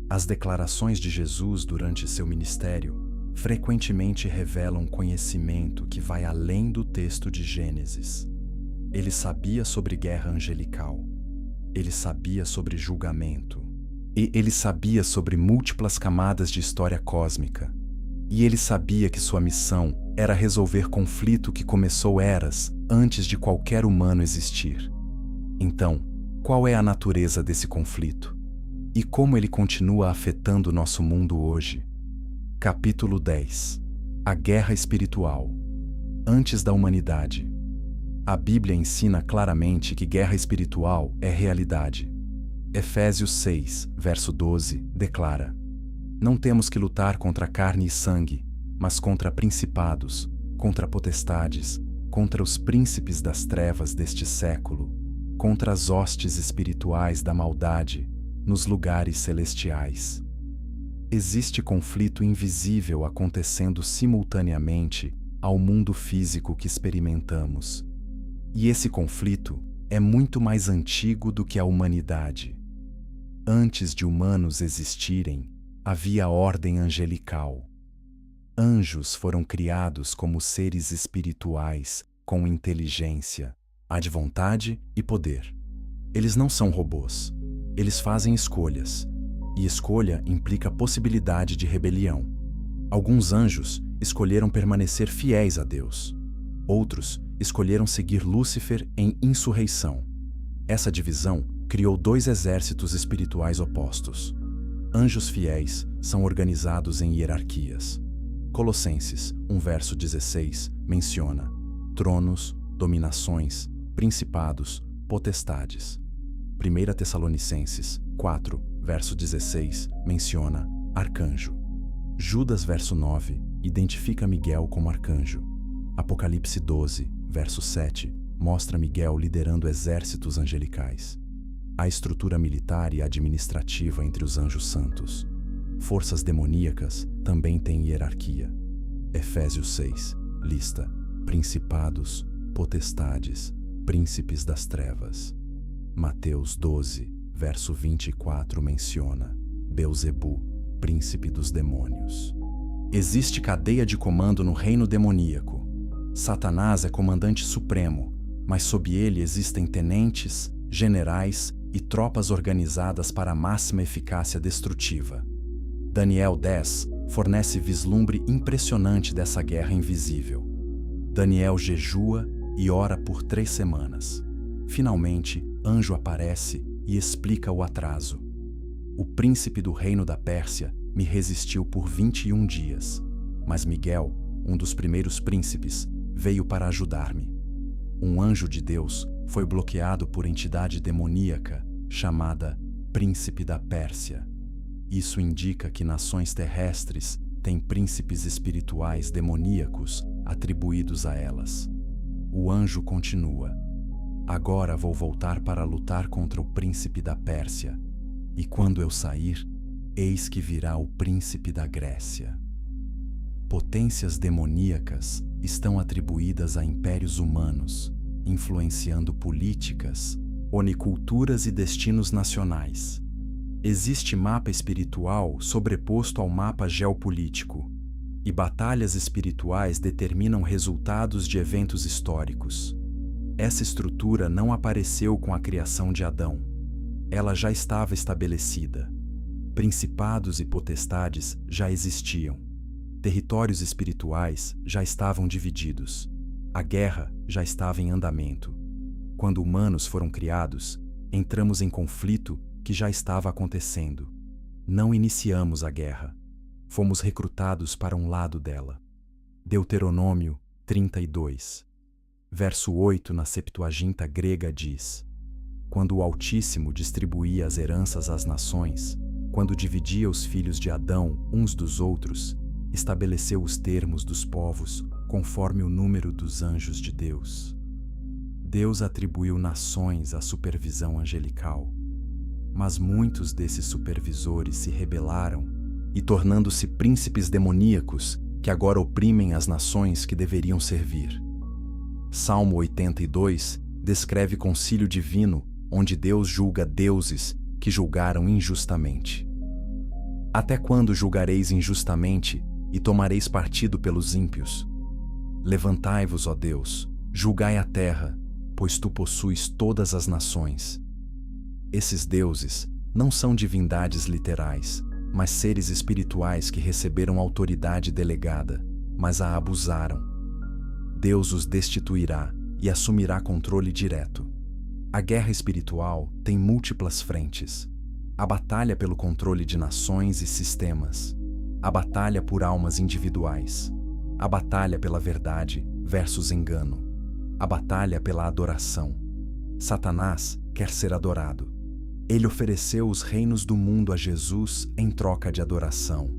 As declarações de Jesus durante seu ministério frequentemente revelam conhecimento que vai além do texto de Gênesis. Ele sabia sobre guerra angelical. Ele sabia sobre julgamento. E ele sabia sobre múltiplas camadas de história cósmica. E ele sabia que sua missão era resolver conflito que começou eras antes de qualquer humano existir. Então, qual é a natureza desse conflito? E como ele continua afetando nosso mundo hoje? Capítulo 10. A Guerra Espiritual. Antes da humanidade. A Bíblia ensina claramente que guerra espiritual é realidade. Efésios 6, verso 12, declara: Não temos que lutar contra carne e sangue, mas contra principados, contra potestades, contra os príncipes das trevas deste século, contra as hostes espirituais da maldade nos lugares celestiais. Existe conflito invisível acontecendo simultaneamente ao mundo físico que experimentamos. E esse conflito é muito mais antigo do que a humanidade. Antes de humanos existirem, havia ordem angelical. Anjos foram criados como seres espirituais com inteligência, vontade e poder. Eles não são robôs. Eles fazem escolhas, e escolha implica a possibilidade de rebelião. Alguns anjos escolheram permanecer fiéis a Deus. Outros escolheram seguir Lúcifer em insurreição. Essa divisão criou dois exércitos espirituais opostos. Anjos fiéis são organizados em hierarquias. Colossenses 1, verso 16, menciona tronos, dominações, principados, potestades. 1 Tessalonicenses 4, verso 16, menciona arcanjo. Judas, verso 9, identifica Miguel como arcanjo. Apocalipse 12, verso 7, mostra Miguel liderando exércitos angelicais. Há estrutura militar e administrativa entre os anjos santos. Forças demoníacas também têm hierarquia. Efésios 6 lista principados, potestades, príncipes das trevas. Mateus 12, verso 24 menciona Belzebu, príncipe dos demônios. Existe cadeia de comando no reino demoníaco. Satanás é comandante supremo, mas sob ele existem tenentes, generais e tropas organizadas para a máxima eficácia destrutiva. Daniel 10 fornece vislumbre impressionante dessa guerra invisível. Daniel jejua e ora por 3 semanas. Finalmente, anjo aparece e explica o atraso. O príncipe do reino da Pérsia me resistiu por 21 dias, mas Miguel, um dos primeiros príncipes, veio para ajudar-me. Um anjo de Deus foi bloqueado por entidade demoníaca chamada Príncipe da Pérsia. Isso indica que nações terrestres têm príncipes espirituais demoníacos atribuídos a elas. O anjo continua: Agora vou voltar para lutar contra o príncipe da Pérsia, e quando eu sair, eis que virá o príncipe da Grécia. Potências demoníacas estão atribuídas a impérios humanos, influenciando políticas, oniculturas e destinos nacionais. Existe mapa espiritual sobreposto ao mapa geopolítico, e batalhas espirituais determinam resultados de eventos históricos. Essa estrutura não apareceu com a criação de Adão. Ela já estava estabelecida. Principados e potestades já existiam. Territórios espirituais já estavam divididos. A guerra já estava em andamento. Quando humanos foram criados, entramos em conflito que já estava acontecendo. Não iniciamos a guerra. Fomos recrutados para um lado dela. Deuteronômio 32. Verso 8 na Septuaginta grega diz: Quando o Altíssimo distribuía as heranças às nações, quando dividia os filhos de Adão uns dos outros, estabeleceu os termos dos povos conforme o número dos anjos de Deus. Deus atribuiu nações à supervisão angelical, mas muitos desses supervisores se rebelaram e, tornando-se príncipes demoníacos, que agora oprimem as nações que deveriam servir. Salmo 82 descreve concílio divino onde Deus julga deuses que julgaram injustamente. Até quando julgareis injustamente e tomareis partido pelos ímpios? Levantai-vos, ó Deus, julgai a terra, pois tu possuis todas as nações. Esses deuses não são divindades literais, mas seres espirituais que receberam autoridade delegada, mas a abusaram. Deus os destituirá e assumirá controle direto. A guerra espiritual tem múltiplas frentes. A batalha pelo controle de nações e sistemas. A batalha por almas individuais. A batalha pela verdade versus engano. A batalha pela adoração. Satanás quer ser adorado. Ele ofereceu os reinos do mundo a Jesus em troca de adoração.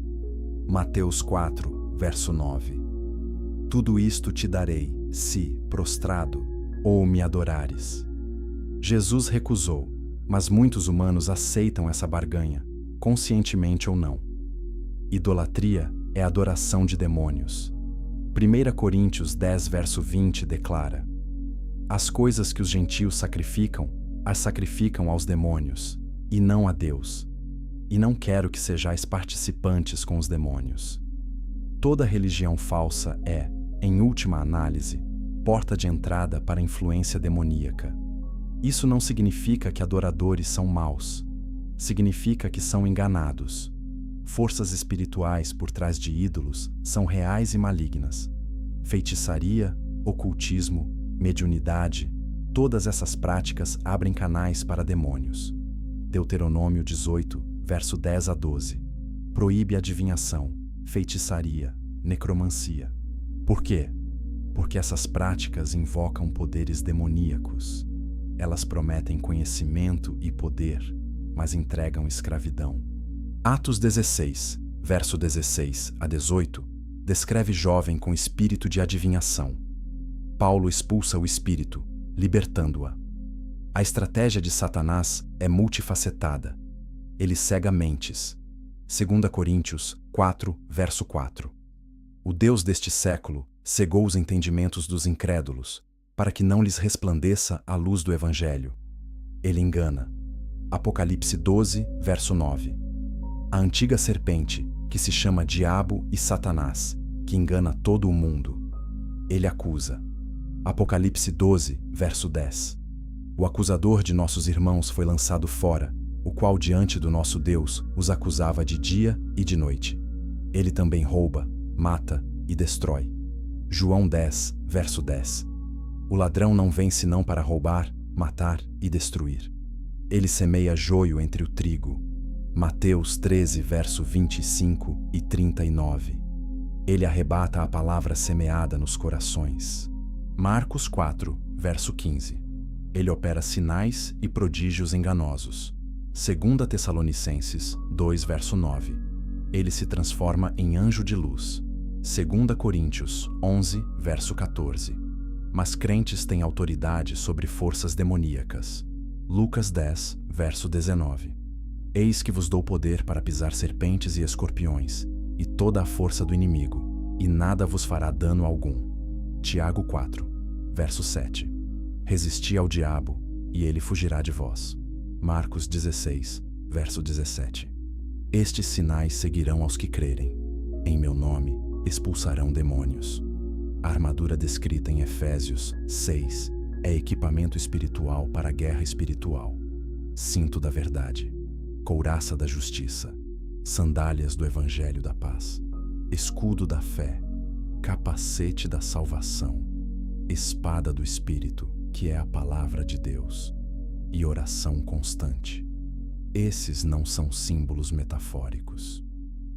Mateus 4, verso 9. Tudo isto te darei, se, prostrado, ou me adorares. Jesus recusou, mas muitos humanos aceitam essa barganha, conscientemente ou não. Idolatria é adoração de demônios. 1 Coríntios 10, verso 20 declara: As coisas que os gentios sacrificam, as sacrificam aos demônios, e não a Deus. E não quero que sejais participantes com os demônios. Toda religião falsa é, em última análise, porta de entrada para a influência demoníaca. Isso não significa que adoradores são maus. Significa que são enganados. Forças espirituais por trás de ídolos são reais e malignas. Feitiçaria, ocultismo, mediunidade, todas essas práticas abrem canais para demônios. Deuteronômio 18, verso 10 a 12. Proíbe adivinhação, feitiçaria, necromancia. Por quê? Porque essas práticas invocam poderes demoníacos. Elas prometem conhecimento e poder, mas entregam escravidão. Atos 16, verso 16 a 18, descreve jovem com espírito de adivinhação. Paulo expulsa o espírito, libertando-a. A estratégia de Satanás é multifacetada. Ele cega mentes. 2 Coríntios 4, verso 4. O Deus deste século cegou os entendimentos dos incrédulos, para que não lhes resplandeça a luz do Evangelho. Ele engana. Apocalipse 12, verso 9. A antiga serpente, que se chama Diabo e Satanás, que engana todo o mundo. Ele acusa. Apocalipse 12, verso 10. O acusador de nossos irmãos foi lançado fora, o qual diante do nosso Deus os acusava de dia e de noite. Ele também rouba, mata e destrói. João 10, verso 10. O ladrão não vem senão para roubar, matar e destruir. Ele semeia joio entre o trigo. Mateus 13, verso 25 e 39. Ele arrebata a palavra semeada nos corações. Marcos 4, verso 15. Ele opera sinais e prodígios enganosos. 2 Tessalonicenses 2, verso 9. Ele se transforma em anjo de luz. 2 Coríntios 11, verso 14. Mas crentes têm autoridade sobre forças demoníacas. Lucas 10, verso 19. Eis que vos dou poder para pisar serpentes e escorpiões, e toda a força do inimigo, e nada vos fará dano algum. Tiago 4, verso 7. Resisti ao diabo, e ele fugirá de vós. Marcos 16, verso 17. Estes sinais seguirão aos que crerem. Em meu nome expulsarão demônios. A armadura descrita em Efésios 6 é equipamento espiritual para a guerra espiritual. Cinto da verdade, couraça da justiça, sandálias do evangelho da paz, escudo da fé, capacete da salvação, espada do Espírito, que é a palavra de Deus, e oração constante. Esses não são símbolos metafóricos.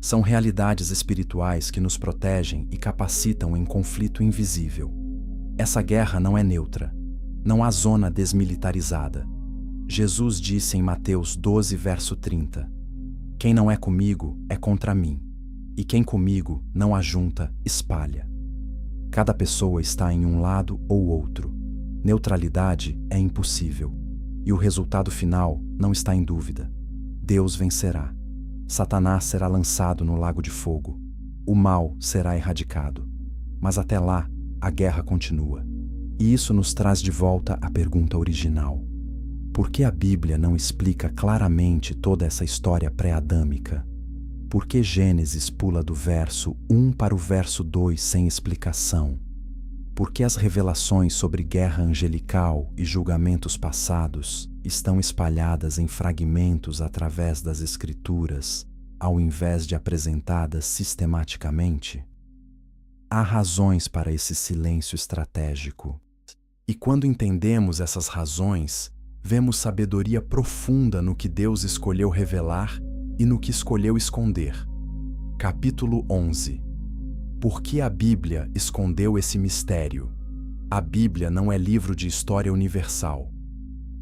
São realidades espirituais que nos protegem e capacitam em conflito invisível. Essa guerra não é neutra. Não há zona desmilitarizada. Jesus disse em Mateus 12, verso 30, "Quem não é comigo é contra mim, e quem comigo não ajunta, espalha." Cada pessoa está em um lado ou outro. Neutralidade é impossível. E o resultado final não está em dúvida. Deus vencerá. Satanás será lançado no lago de fogo. O mal será erradicado. Mas até lá, a guerra continua. E isso nos traz de volta à pergunta original. Por que a Bíblia não explica claramente toda essa história pré-adâmica? Por que Gênesis pula do verso 1 para o verso 2 sem explicação? Por que as revelações sobre guerra angelical e julgamentos passados estão espalhadas em fragmentos através das Escrituras, ao invés de apresentadas sistematicamente? Há razões para esse silêncio estratégico. E quando entendemos essas razões, vemos sabedoria profunda no que Deus escolheu revelar e no que escolheu esconder. Capítulo 11. Por que a Bíblia escondeu esse mistério? A Bíblia não é livro de história universal.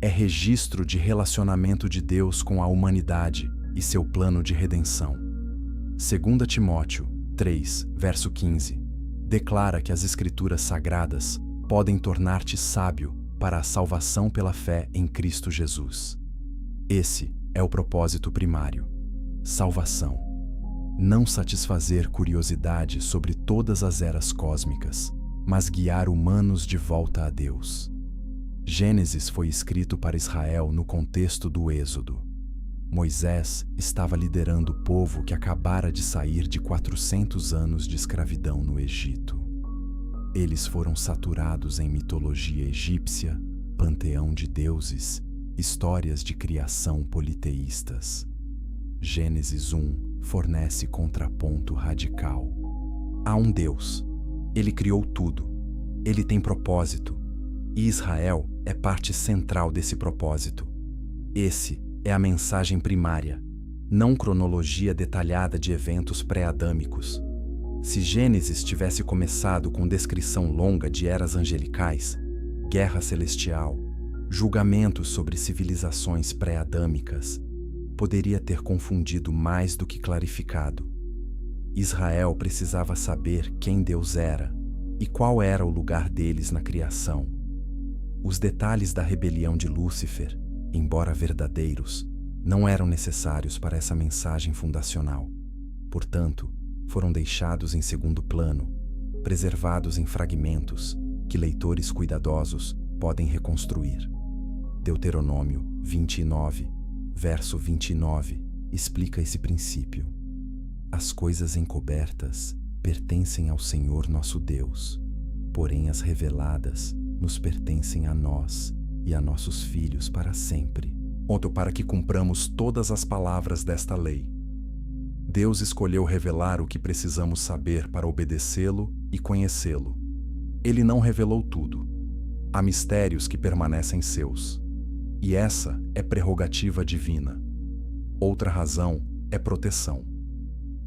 É registro de relacionamento de Deus com a humanidade e seu plano de redenção. 2 Timóteo 3, verso 15, declara que as Escrituras sagradas podem tornar-te sábio para a salvação pela fé em Cristo Jesus. Esse é o propósito primário: salvação. Não satisfazer curiosidade sobre todas as eras cósmicas, mas guiar humanos de volta a Deus. Gênesis foi escrito para Israel no contexto do Êxodo. Moisés estava liderando o povo que acabara de sair de 400 anos de escravidão no Egito. Eles foram saturados em mitologia egípcia, panteão de deuses, histórias de criação politeístas. Gênesis 1 fornece contraponto radical. Há um Deus. Ele criou tudo. Ele tem propósito. E Israel é parte central desse propósito. Esse é a mensagem primária, não cronologia detalhada de eventos pré-adâmicos. Se Gênesis tivesse começado com descrição longa de eras angelicais, guerra celestial, julgamentos sobre civilizações pré-adâmicas, poderia ter confundido mais do que clarificado. Israel precisava saber quem Deus era e qual era o lugar deles na criação. Os detalhes da rebelião de Lúcifer, embora verdadeiros, não eram necessários para essa mensagem fundacional. Portanto, foram deixados em segundo plano, preservados em fragmentos que leitores cuidadosos podem reconstruir. Deuteronômio 29, verso 29, explica esse princípio. As coisas encobertas pertencem ao Senhor nosso Deus, porém as reveladas nos pertencem a nós e a nossos filhos para sempre, para que cumpramos todas as palavras desta lei. Deus escolheu revelar o que precisamos saber para obedecê-lo e conhecê-lo. Ele não revelou tudo. Há mistérios que permanecem seus. E essa é prerrogativa divina. Outra razão é proteção.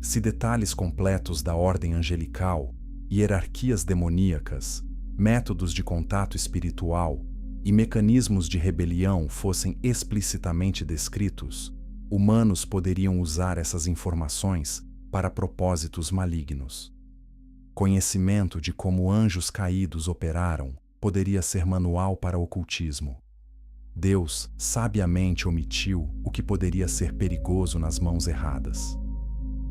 Se detalhes completos da ordem angelical, hierarquias demoníacas, métodos de contato espiritual e mecanismos de rebelião fossem explicitamente descritos, humanos poderiam usar essas informações para propósitos malignos. Conhecimento de como anjos caídos operaram poderia ser manual para ocultismo. Deus sabiamente omitiu o que poderia ser perigoso nas mãos erradas.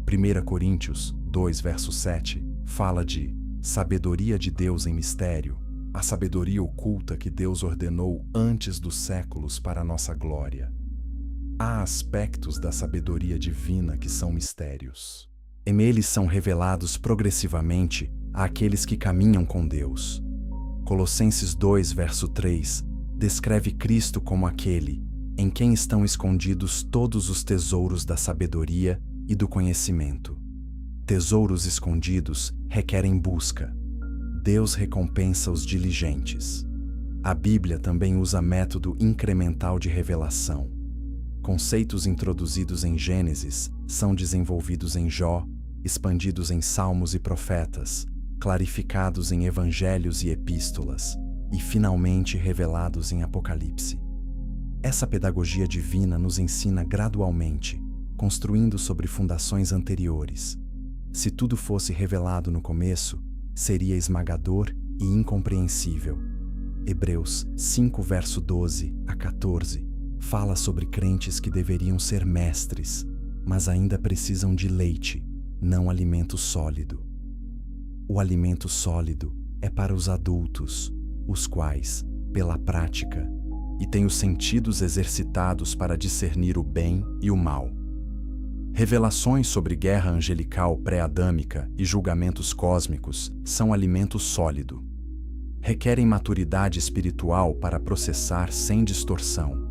1 Coríntios 2, verso 7, fala de sabedoria de Deus em mistério, a sabedoria oculta que Deus ordenou antes dos séculos para a nossa glória. Há aspectos da sabedoria divina que são mistérios. Eles são revelados progressivamente àqueles que caminham com Deus. Colossenses 2, verso 3, descreve Cristo como aquele em quem estão escondidos todos os tesouros da sabedoria e do conhecimento. Tesouros escondidos requerem busca. Deus recompensa os diligentes. A Bíblia também usa método incremental de revelação. Conceitos introduzidos em Gênesis são desenvolvidos em Jó, expandidos em Salmos e Profetas, clarificados em Evangelhos e Epístolas, e finalmente revelados em Apocalipse. Essa pedagogia divina nos ensina gradualmente, construindo sobre fundações anteriores. Se tudo fosse revelado no começo, seria esmagador e incompreensível. Hebreus 5, verso 12 a 14, fala sobre crentes que deveriam ser mestres, mas ainda precisam de leite, não alimento sólido. O alimento sólido é para os adultos, os quais, pela prática, e têm os sentidos exercitados para discernir o bem e o mal. Revelações sobre guerra angelical pré-adâmica e julgamentos cósmicos são alimento sólido. Requerem maturidade espiritual para processar sem distorção.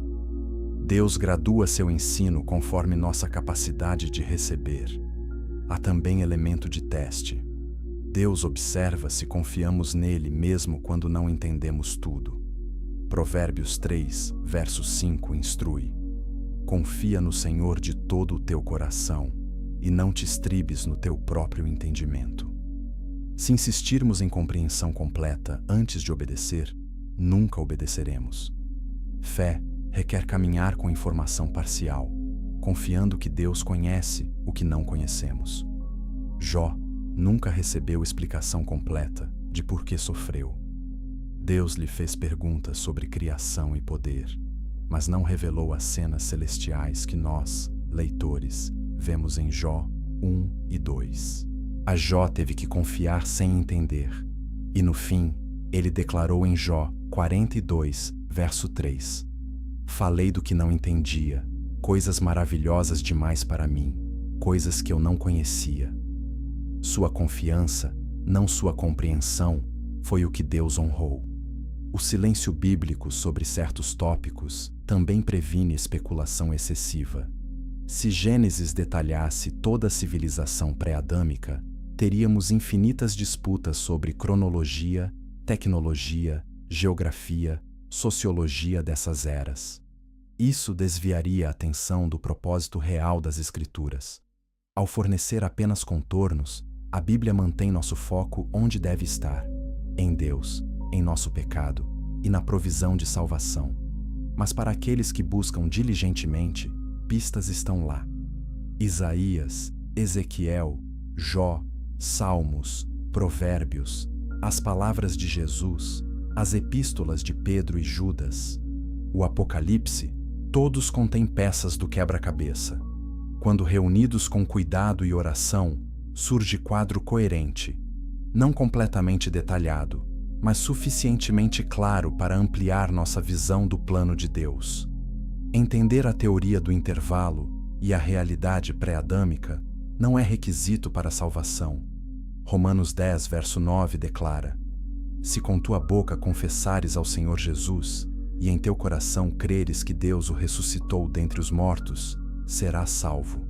Deus gradua seu ensino conforme nossa capacidade de receber. Há também elemento de teste. Deus observa se confiamos nele mesmo quando não entendemos tudo. Provérbios 3, verso 5 instrui: confia no Senhor de todo o teu coração e não te estribes no teu próprio entendimento. Se insistirmos em compreensão completa antes de obedecer, nunca obedeceremos. Fé requer caminhar com informação parcial, confiando que Deus conhece o que não conhecemos. Jó nunca recebeu explicação completa de por que sofreu. Deus lhe fez perguntas sobre criação e poder, mas não revelou as cenas celestiais que nós, leitores, vemos em Jó 1 e 2. A Jó teve que confiar sem entender, e no fim, ele declarou em Jó 42, verso 3: falei do que não entendia, coisas maravilhosas demais para mim, coisas que eu não conhecia. Sua confiança, não sua compreensão, foi o que Deus honrou. O silêncio bíblico sobre certos tópicos também previne especulação excessiva. Se Gênesis detalhasse toda a civilização pré-adâmica, teríamos infinitas disputas sobre cronologia, tecnologia, geografia, sociologia dessas eras. Isso desviaria a atenção do propósito real das Escrituras. Ao fornecer apenas contornos, a Bíblia mantém nosso foco onde deve estar: em Deus, em nosso pecado e na provisão de salvação. Mas para aqueles que buscam diligentemente, pistas estão lá. Isaías, Ezequiel, Jó, Salmos, Provérbios, as palavras de Jesus, as epístolas de Pedro e Judas, o Apocalipse, todos contêm peças do quebra-cabeça. Quando reunidos com cuidado e oração, surge quadro coerente, não completamente detalhado, mas suficientemente claro para ampliar nossa visão do plano de Deus. Entender a teoria do intervalo e a realidade pré-adâmica não é requisito para a salvação. Romanos 10, verso 9 declara: se com tua boca confessares ao Senhor Jesus e em teu coração creres que Deus o ressuscitou dentre os mortos, serás salvo.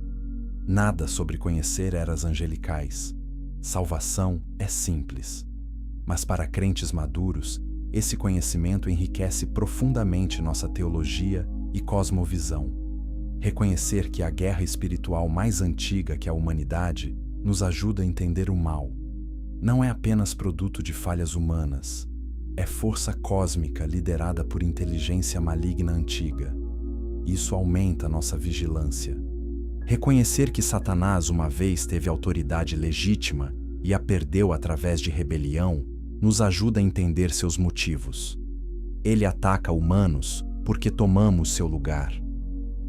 Nada sobre conhecer eras angelicais. Salvação é simples. Mas para crentes maduros, esse conhecimento enriquece profundamente nossa teologia e cosmovisão. Reconhecer que a guerra espiritual mais antiga que a humanidade nos ajuda a entender o mal. Não é apenas produto de falhas humanas, é força cósmica liderada por inteligência maligna antiga. Isso aumenta nossa vigilância. Reconhecer que Satanás uma vez teve autoridade legítima e a perdeu através de rebelião nos ajuda a entender seus motivos. Ele ataca humanos porque tomamos seu lugar.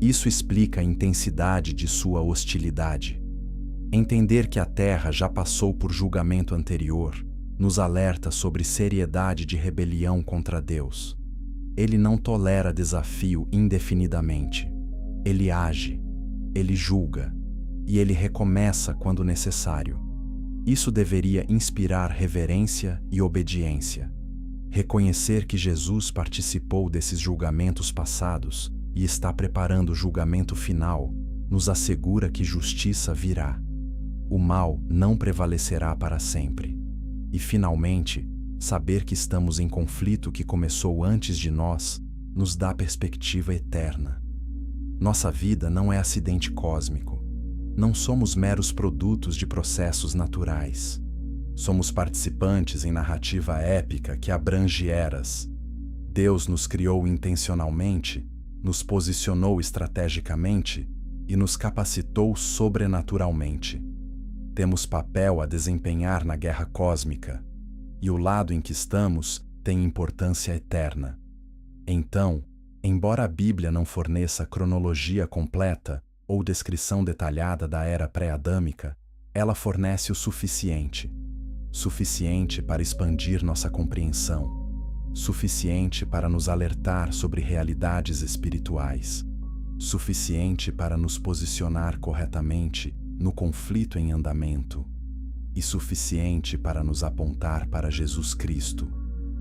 Isso explica a intensidade de sua hostilidade. Entender que a Terra já passou por julgamento anterior nos alerta sobre seriedade de rebelião contra Deus. Ele não tolera desafio indefinidamente. Ele age, ele julga e ele recomeça quando necessário. Isso deveria inspirar reverência e obediência. Reconhecer que Jesus participou desses julgamentos passados e está preparando o julgamento final nos assegura que justiça virá. O mal não prevalecerá para sempre. E, finalmente, saber que estamos em conflito que começou antes de nós nos dá perspectiva eterna. Nossa vida não é acidente cósmico. Não somos meros produtos de processos naturais. Somos participantes em narrativa épica que abrange eras. Deus nos criou intencionalmente, nos posicionou estrategicamente e nos capacitou sobrenaturalmente. Temos papel a desempenhar na guerra cósmica, e o lado em que estamos tem importância eterna. Então, embora a Bíblia não forneça cronologia completa ou descrição detalhada da era pré-adâmica, ela fornece o suficiente. Suficiente para expandir nossa compreensão. Suficiente para nos alertar sobre realidades espirituais. Suficiente para nos posicionar corretamente no conflito em andamento. E suficiente para nos apontar para Jesus Cristo,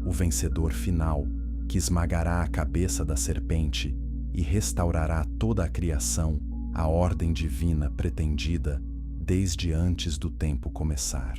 o vencedor final, que esmagará a cabeça da serpente e restaurará toda a criação à ordem divina pretendida desde antes do tempo começar.